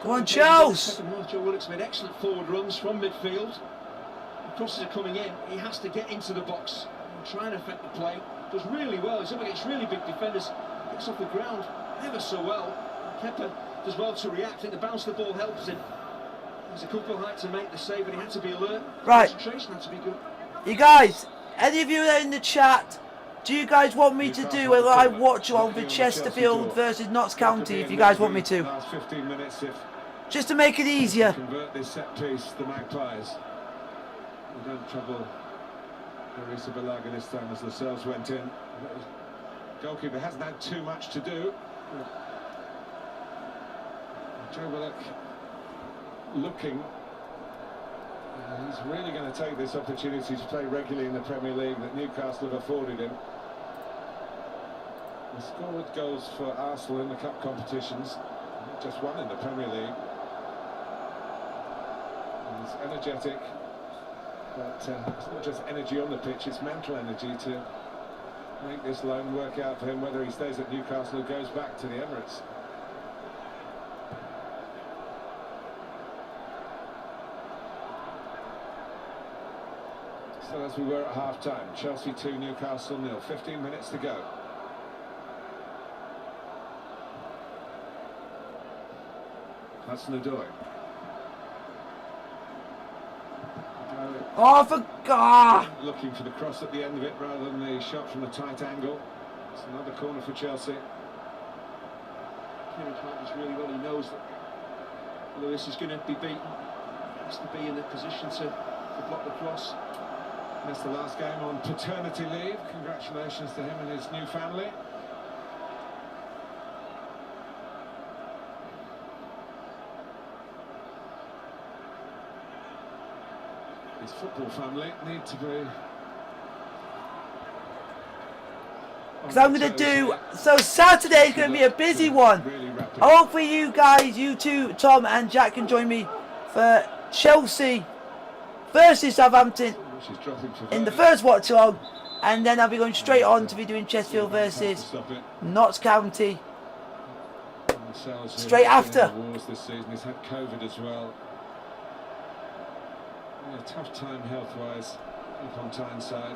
Come on, Charles. Joe Willock's made excellent forward runs from midfield. The crosses are coming in. He has to get into the box and try and affect the play. Does really well. He's up against really big defenders. Gets off the ground ever so well. Kepa does well to react. I think the bounce of the ball helps him. There's a couple of height to make the save, but he had to be alert. Right. Concentration had to be good. You guys, any of you that are in the chat, do you guys want me to do a live watch along for Chesterfield versus Notts County if you guys want me to? Last 15 minutes if just to make it easier. Convert this set piece, the Magpies. We don't trouble Marisa Balaga this time as Lascelles went in. Goalkeeper hasn't had too much to do. Joe Willock looking. He's really going to take this opportunity to play regularly in the Premier League that Newcastle have afforded him. He scored goals for Arsenal in the cup competitions, just one in the Premier League. He's energetic, but it's not just energy on the pitch, it's mental energy to make this loan work out for him, whether he stays at Newcastle or goes back to the Emirates. So as we were at half-time, Chelsea 2, Newcastle 0, 15 minutes to go. Hudson-Odoi. Oh, for God! Looking for the cross at the end of it rather than the shot from a tight angle. It's another corner for Chelsea. Kieran Clark just really well. He knows that Lewis is going to be beaten. He has to be in the position to block the cross. Missed the last game on paternity leave. Congratulations to him and his new family. His football family need to be... Because I'm going to do... So Saturday is going to be a busy one. Hopefully you guys, you two, Tom and Jack, can join me for Chelsea versus Southampton in the first watch along. And then I'll be going straight on to be doing Chesterfield versus Notts County straight after. This season. He's had COVID as well. Yeah, tough time health-wise up on Tyneside.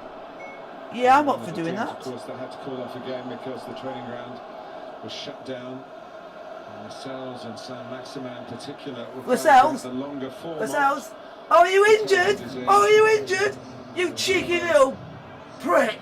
Yeah, I'm up for doing teams, that. Of course, they had to call off again because the training ground was shut down. And Lascelles and Saint-Maximin in particular were Lascelles? the longer form. Lascelles? Oh, are you injured? Oh, are you injured? You cheeky little prick.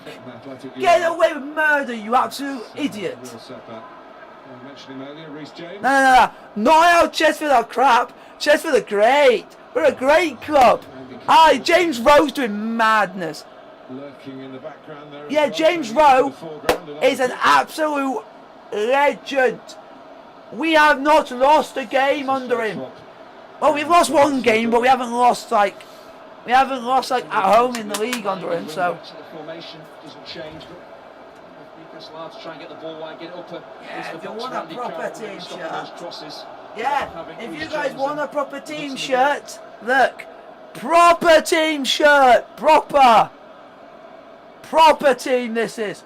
Get away with murder, you absolute idiot. Real setback. I mentioned him earlier, Reece James. No. Not how Chesterfield are crap. Chesterfield are great. We're a great club. Aye, James Rowe's doing madness. Lurking in the background there. Yeah, James Rowe is an absolute legend. We have not lost a game under him. Well, we've lost one game, but we haven't lost like at home in the league under him. So. The formation doesn't change, but Newcastle have to try and get the ball wide, get it up. Yeah, if you want a proper team shirt. Crosses. Yeah, if you guys want a proper team shirt, look, proper team shirt, proper team. This is.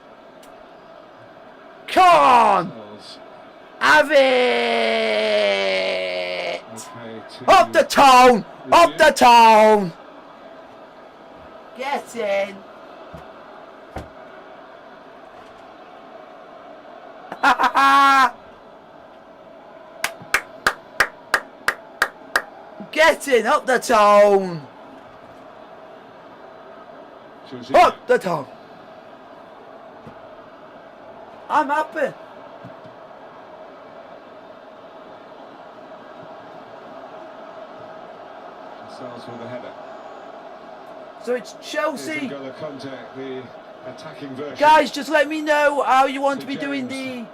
Come on, have it. Up the tone, up the tone. Get in. Get in, up the tone. Up the tone. I'm happy. Lascelles with the header. So it's Chelsea. The attacking version. Guys, just let me know how you want to be doing the...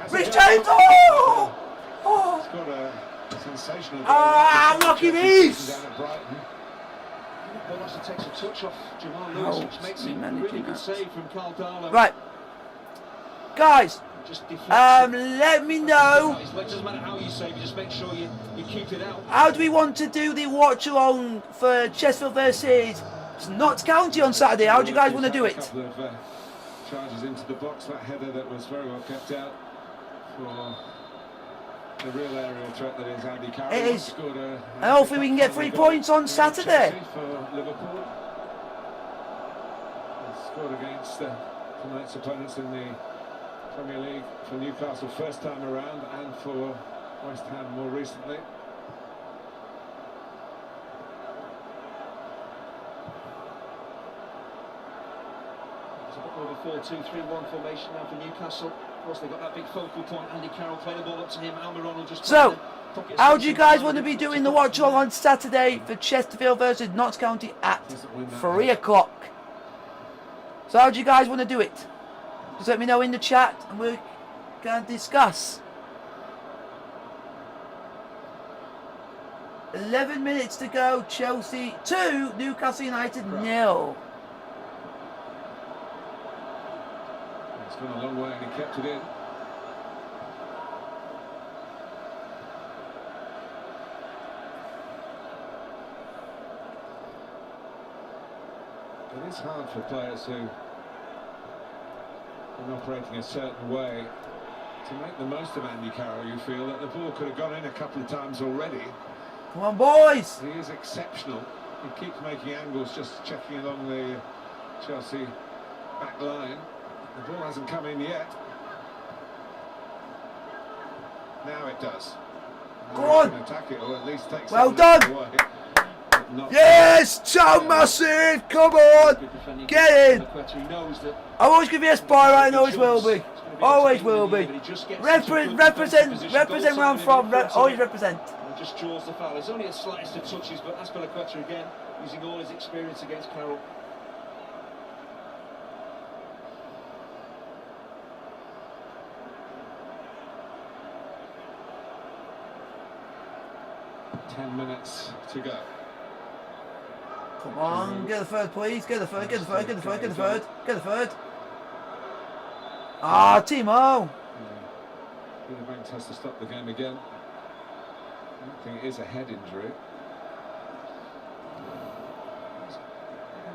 Rich James! Oh! It's got a sensational... Lucky Beast! Ball actually takes a touch off Jamal Lewis, which makes it a really good save from Carl Darlow. Right. Guys, just let me know. It doesn't matter how you save, you just make sure you keep it out. How do we want to do the watch along for Chesterfield versus Notts County on Saturday? How do you guys want to do it? A couple of charges into the box, that header that was very well kept out for the real aerial threat that is Andy Carroll. It is. And hopefully we can get 3 points on Saturday. For Liverpool. He scored against tonight's opponents in the Premier League for Newcastle first time around, and for West Ham more recently. It's a bit more of a 4-2-3-1 formation now for Newcastle. Of course, they've got that big focal point. Andy Carroll playing the ball up to him. Almiron will just... So, how do you guys want to be doing the watch along on Saturday for Chesterfield versus Notts County at 3 o'clock? So how do you guys want to do it? Just let me know in the chat and we're going to discuss. 11 minutes to go. Chelsea 2, Newcastle United 0. It's gone a long way and he kept it in. It is hard for players who been operating a certain way to make the most of Andy Carroll. You feel that the ball could have gone in a couple of times already. Come on, boys! He is exceptional. He keeps making angles, just checking along the Chelsea back line. The ball hasn't come in yet. Now it does. Go on! Can attack it, or at least take Well something done! away. But not Yes! So massive! Come on! Get in! I'm always going to be a spy, I always will be. Always will be. Represent where I'm from. Always represent. Just draws the foul. It's only a slightest of touches, but Azpilicueta again using all his experience against Carroll. Ten minutes to go. Come on, get the third, please. Get the third, get the third, get the third, get the third, get the third. Ah, Timo! The Banks has to stop the game again. I don't think it is a head injury.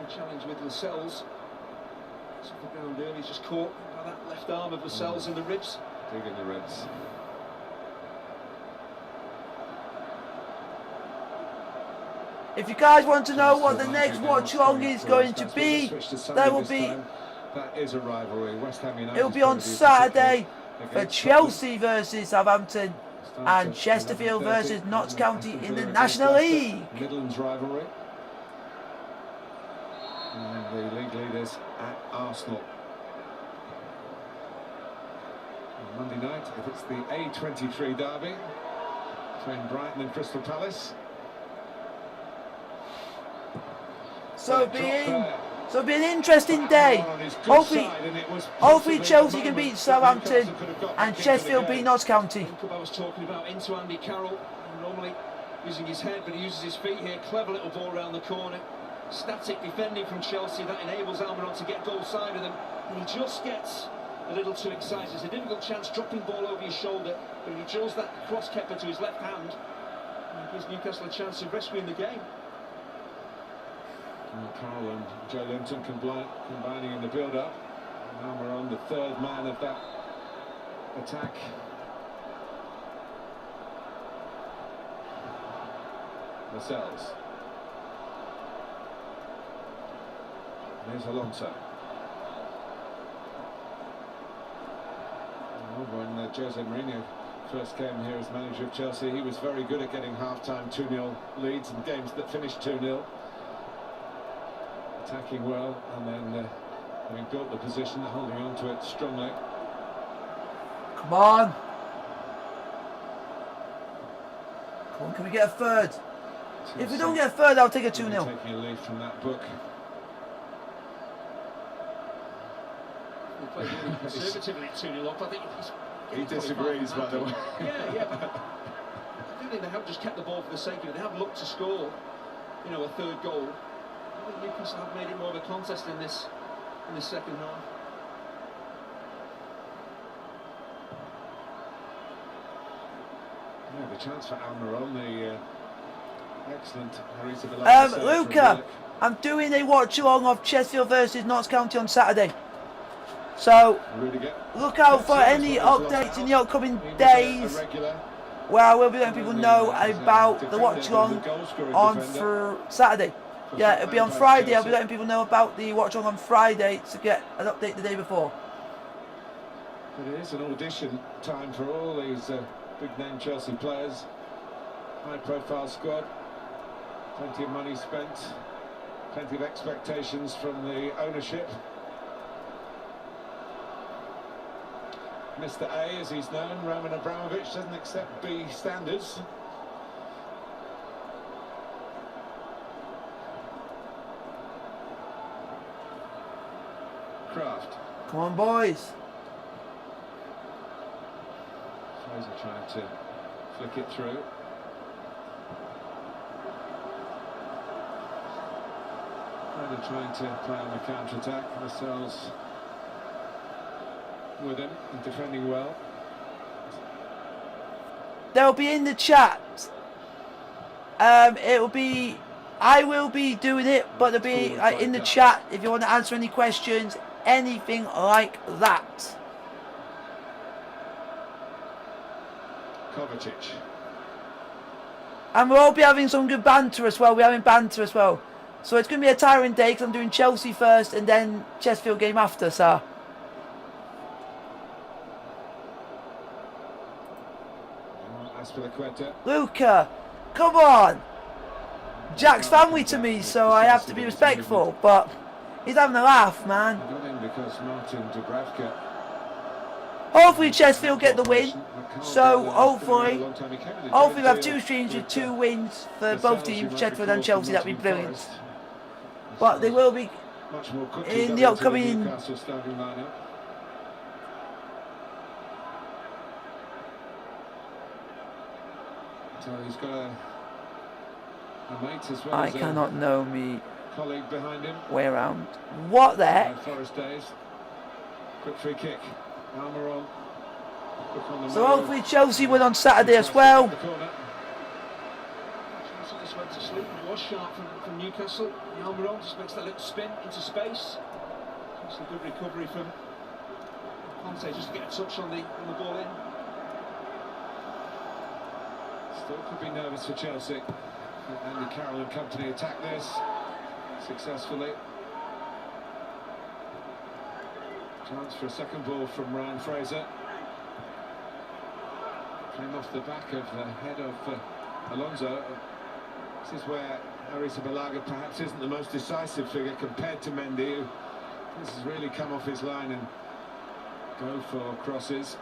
A challenge with Lascelles. It's off the ground early, he's just caught by that left arm of Lascelles in the ribs. Digging the Reds. If you guys want to know what the next watch along is going to be, there will be. That is a rivalry. West Ham United. It will be on Saturday for Chelsea versus Southampton and Chesterfield versus Notts County in the National League. Midlands rivalry. And the league leaders at Arsenal. On Monday night, if it's the A23 derby between Brighton and Crystal Palace. So it'll be an interesting day. Hopefully Chelsea can beat Southampton and Sheffield beat Notts County. I was talking about into Andy Carroll, normally using his head, but he uses his feet here. Clever little ball around the corner. Static defending from Chelsea, that enables Almiron to get goal side of them, and he just gets a little too excited. It's a difficult chance, dropping ball over his shoulder, but he draws that cross keeper to his left hand, and gives Newcastle a chance of rescuing the game. Carroll and Joe Linton combining in the build-up. Now we're on the third man of that attack. Lascelles. There's Alonso. When Jose Mourinho first came here as manager of Chelsea, he was very good at getting half-time 2-0 leads and games that finished 2-0. Attacking well, and then having built the position, holding on to it strongly. Come on! Come on, can we get a third? If we don't get a third, I'll take a 2-0. Taking a leaf from that book. He played really conservatively 2-0 up. I think he disagrees, by the way. Yeah. I think they have just kept the ball for the sake of it. They have looked to score, a third goal. I think Newcastle have made it more of a contest in this second half. Yeah, the chance for Almiron, the excellent Luca, I'm doing a watch along of Chesterfield versus Notts County on Saturday. So look out for any updates in the upcoming days, where I will be letting people know about the watch along on for Saturday. Yeah, it'll be on Friday. I'll be letting people know about the watch along on Friday to get an update the day before. It is an audition time for all these big name Chelsea players. High profile squad. Plenty of money spent. Plenty of expectations from the ownership. Mr. A, as he's known, Roman Abramovich, doesn't accept B standards. Kraft. Come on, boys. Fraser trying to flick it through. Fraser trying to play on the counter-attack. Lascelles with him and defending well. They'll be in the chat. I will be doing it, but they'll be in the chat if you want to answer any questions. anything like that. Kovacic. And we'll all be having some good banter as well. We're having banter as well. So it's going to be a tiring day because I'm doing Chelsea first and then Chesterfield game after, so. Luca, come on. Jack's family to me, so I have to be respectful. But he's having a laugh, man. Hopefully Chesterfield get the win. So hopefully we'll have 2 streams with 2 wins for both teams, Chesterfield and Chelsea. That'd be brilliant. But they will be in the upcoming. So he's got a mate as well. I cannot know me colleague behind him. way around. What the heck? Forest days. Quick free kick. Almiron. So hopefully Chelsea win on Saturday as well. Chelsea just went to sleep. It was sharp from Newcastle. Almiron just makes that little spin into space. It's a good recovery from Conte just to get a touch on the ball in. Still could be nervous for Chelsea. Andy Carroll and company attack this successfully. Chance for a second ball from Ryan Fraser. Came off the back of the head of Alonso. This is where Arrizabalaga perhaps isn't the most decisive figure compared to Mendy, who this has really come off his line and go for crosses.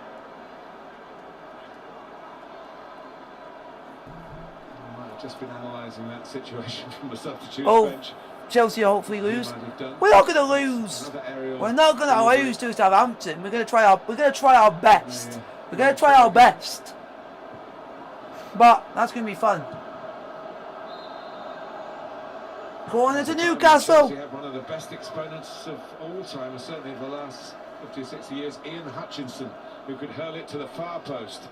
Just been analysing that situation from the substitute bench. Chelsea hopefully lose. We're not going to lose. We're not going to lose to Southampton. We're going to try our best. Yeah. We're going to try our best. But that's going to be fun. Corner to Newcastle. Chelsea have one of the best exponents of all time, and certainly of the last 50 or 60 years, Ian Hutchinson, who could hurl it to the far post.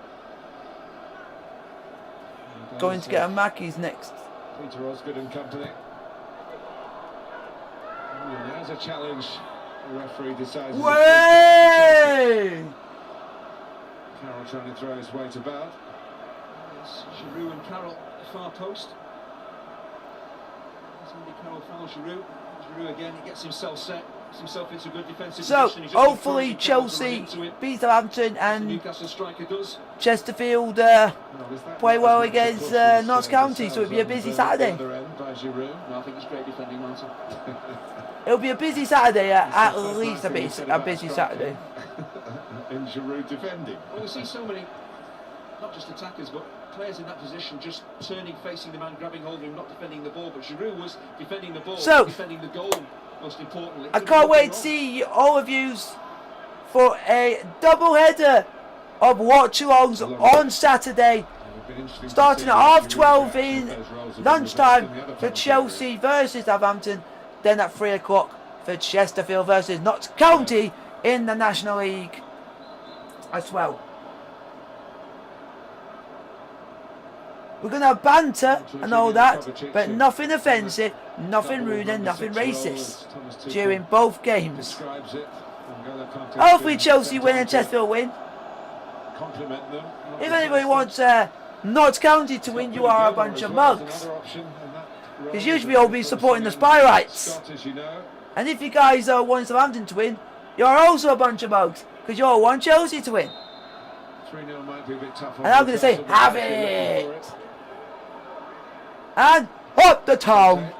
Going to get a Mackey's next. Peter Osgood and company. Ooh, there's a challenge. The referee decides. Way! Carroll trying to throw his weight about. Yes, Giroud and Carroll at the far post. Andy Carroll fouls Giroud. Giroud again, he gets himself set. Himself into a good defensive position. Hopefully Chelsea beat Southampton and Newcastle striker does. Chesterfield play well against Notts County, so it'll be a busy Saturday. No, I think it's great defending, Martin. It'll be a busy Saturday, at least a busy Saturday. In Giroud defending. Well, we see so many, not just attackers, but players in that position just turning, facing the man, grabbing hold of him, not defending the ball. But Giroud was defending the ball, defending the goal. Most importantly, I can't wait to see all of you for a double header of watch-alongs on Saturday, starting at 12:30 in lunchtime for Chelsea versus Southampton, then at 3 o'clock for Chesterfield versus Notts County in the National League as well. We're going to have banter and all that, but nothing offensive, nothing rude and nothing racist during both games. Hopefully Chelsea win and Chesterfield win. If anybody wants Notts County to win, you are a bunch of mugs. Because usually we'll be supporting the Spy Rights. And if you guys want Southampton to win, you're also a bunch of mugs. Because you all want Chelsea to win. And I'm going to say, have it! And up the town.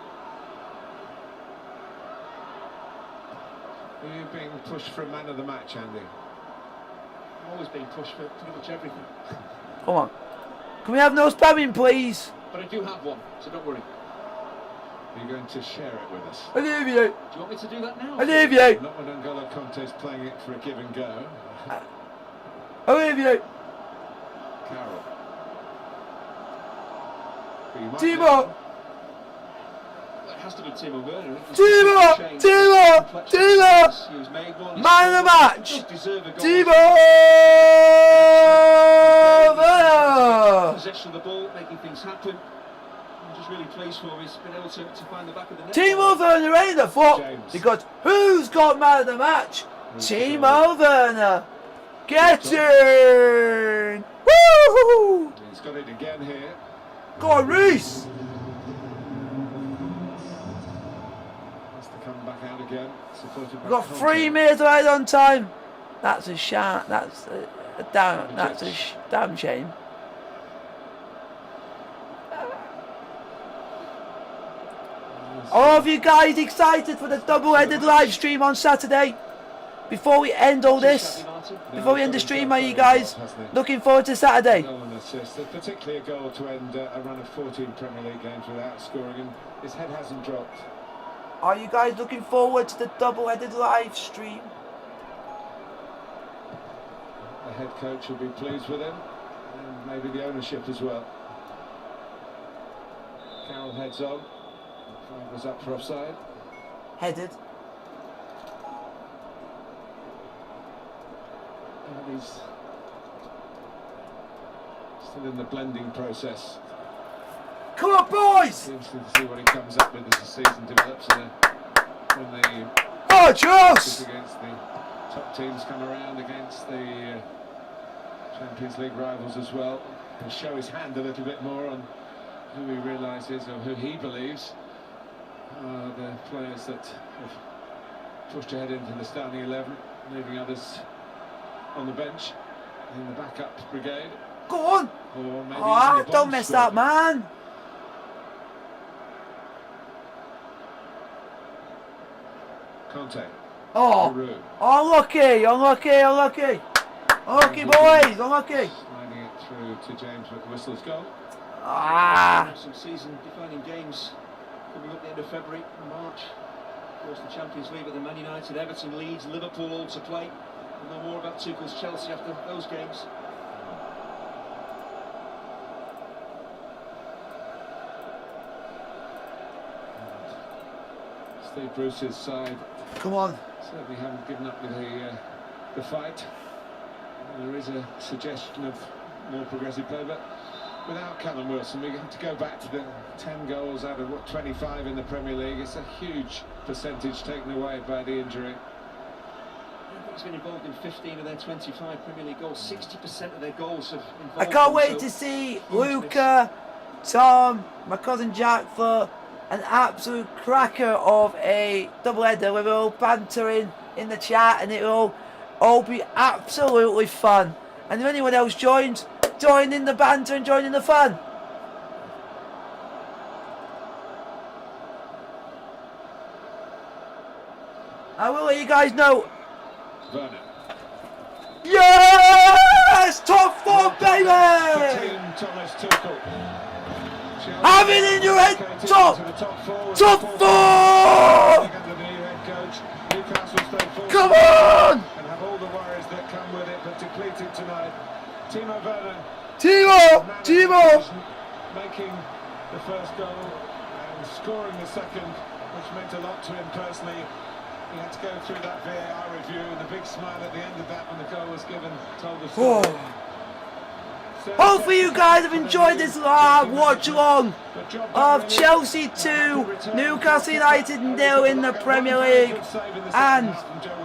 Are you being pushed for a man of the match, Andy? I'm always being pushed for pretty much everything. Come on. Can we have no spamming, please? But I do have one, so don't worry. Are you going to share it with us? I leave you. Do you want me to do that now? I leave you. Not when N'Golo Conte's playing it for a give and go. I leave you. Carroll. Timo! It has to be Timo Werner. Timo! Man of the match! Timo Werner! Possession of the ball, making things happen. I'm just really pleased for him. He's been able to find the back of the net. Timo Werner in the foot. Because who's got man of the match? Timo Werner. Get in! Woo! He's got it again here. Go on, Reese! Has to come back out again. We've got 3 minutes right on time. That's a shame. That's a damn. That's a damn shame. Are you guys excited for the double-headed live stream on Saturday? Before we end all this, before we end the stream, are you guys looking forward to Saturday? Particularly a goal to end a run of 14 Premier League games without scoring, and his head hasn't dropped. Are you guys looking forward to the double-headed live stream? The head coach will be pleased with him, and maybe the ownership as well. Carroll heads on. Flag was up for offside. Headed. And he's still in the blending process. Come on, boys! Interesting to see what he comes up with as the season develops, and when the Charles! against the top teams come around, against the Champions League rivals as well. He'll show his hand a little bit more on who he realises or who he believes are the players that have pushed ahead into the starting 11, leaving others on the bench in the backup brigade. Go on! Or maybe Oh, don't mess that, man! Conte. Oh, Giroud. unlucky, unlucky, unlucky. Unlucky, boys, unlucky. Sliding it through to James with the whistle's gone. Ah! Some season-defining games coming up at the end of February and March. Of course, the Champions League with the Man United, Everton, Leeds, Liverpool all to play. We'll know more about Tuchel's Chelsea after those games. Steve Bruce's side Come on. certainly haven't given up with the fight. There is a suggestion of more progressive play, but without Callum Wilson, we have to go back to the 10 goals out of what, 25 in the Premier League. It's a huge percentage taken away by the injury. I think he's been involved in 15 of their 25 Premier League goals. 60% of their goals have involved I can't him, wait so to see huge Luca, Tom, my cousin Jack for an absolute cracker of a double-header where we're all bantering in the chat and it'll all be absolutely fun. And if anyone else joins, join in the banter and join in the fun. I will let you guys know. Werner. Yes! Top 4, baby! Team Thomas Tuchel. Have it in your head, top 4! Come on! And have all the worries that come with it, but depleted tonight. Timo Werner. Timo! Making the first goal and scoring the second, which meant a lot to him personally. He had to go through that VAR review, and the big smile at the end of that when the goal was given told the story. Hopefully you guys have enjoyed this watch along of Chelsea 2, Newcastle United 0 in the Premier League. And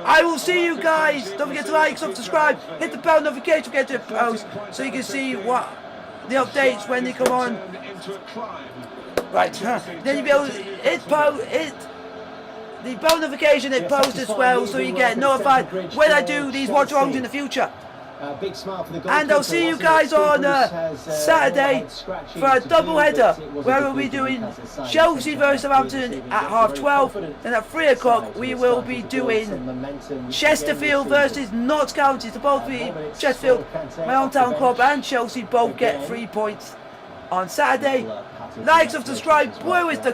I will see you guys. Don't forget to like, subscribe, hit the bell notification, get to the post so you can see what the updates when they come on. Right, then you'll be able to hit the bell notification, hit post as well so you get notified when I do these watch alongs in the future. Big smile for the And I'll see you guys on Saturday for a double header where we'll be doing Chelsea versus Southampton at 12:30. Then at 3 o'clock we will be doing Chesterfield versus Notts County. So both be Chesterfield, my hometown club, and Chelsea both get 3 points on Saturday. Like, subscribe, blue is the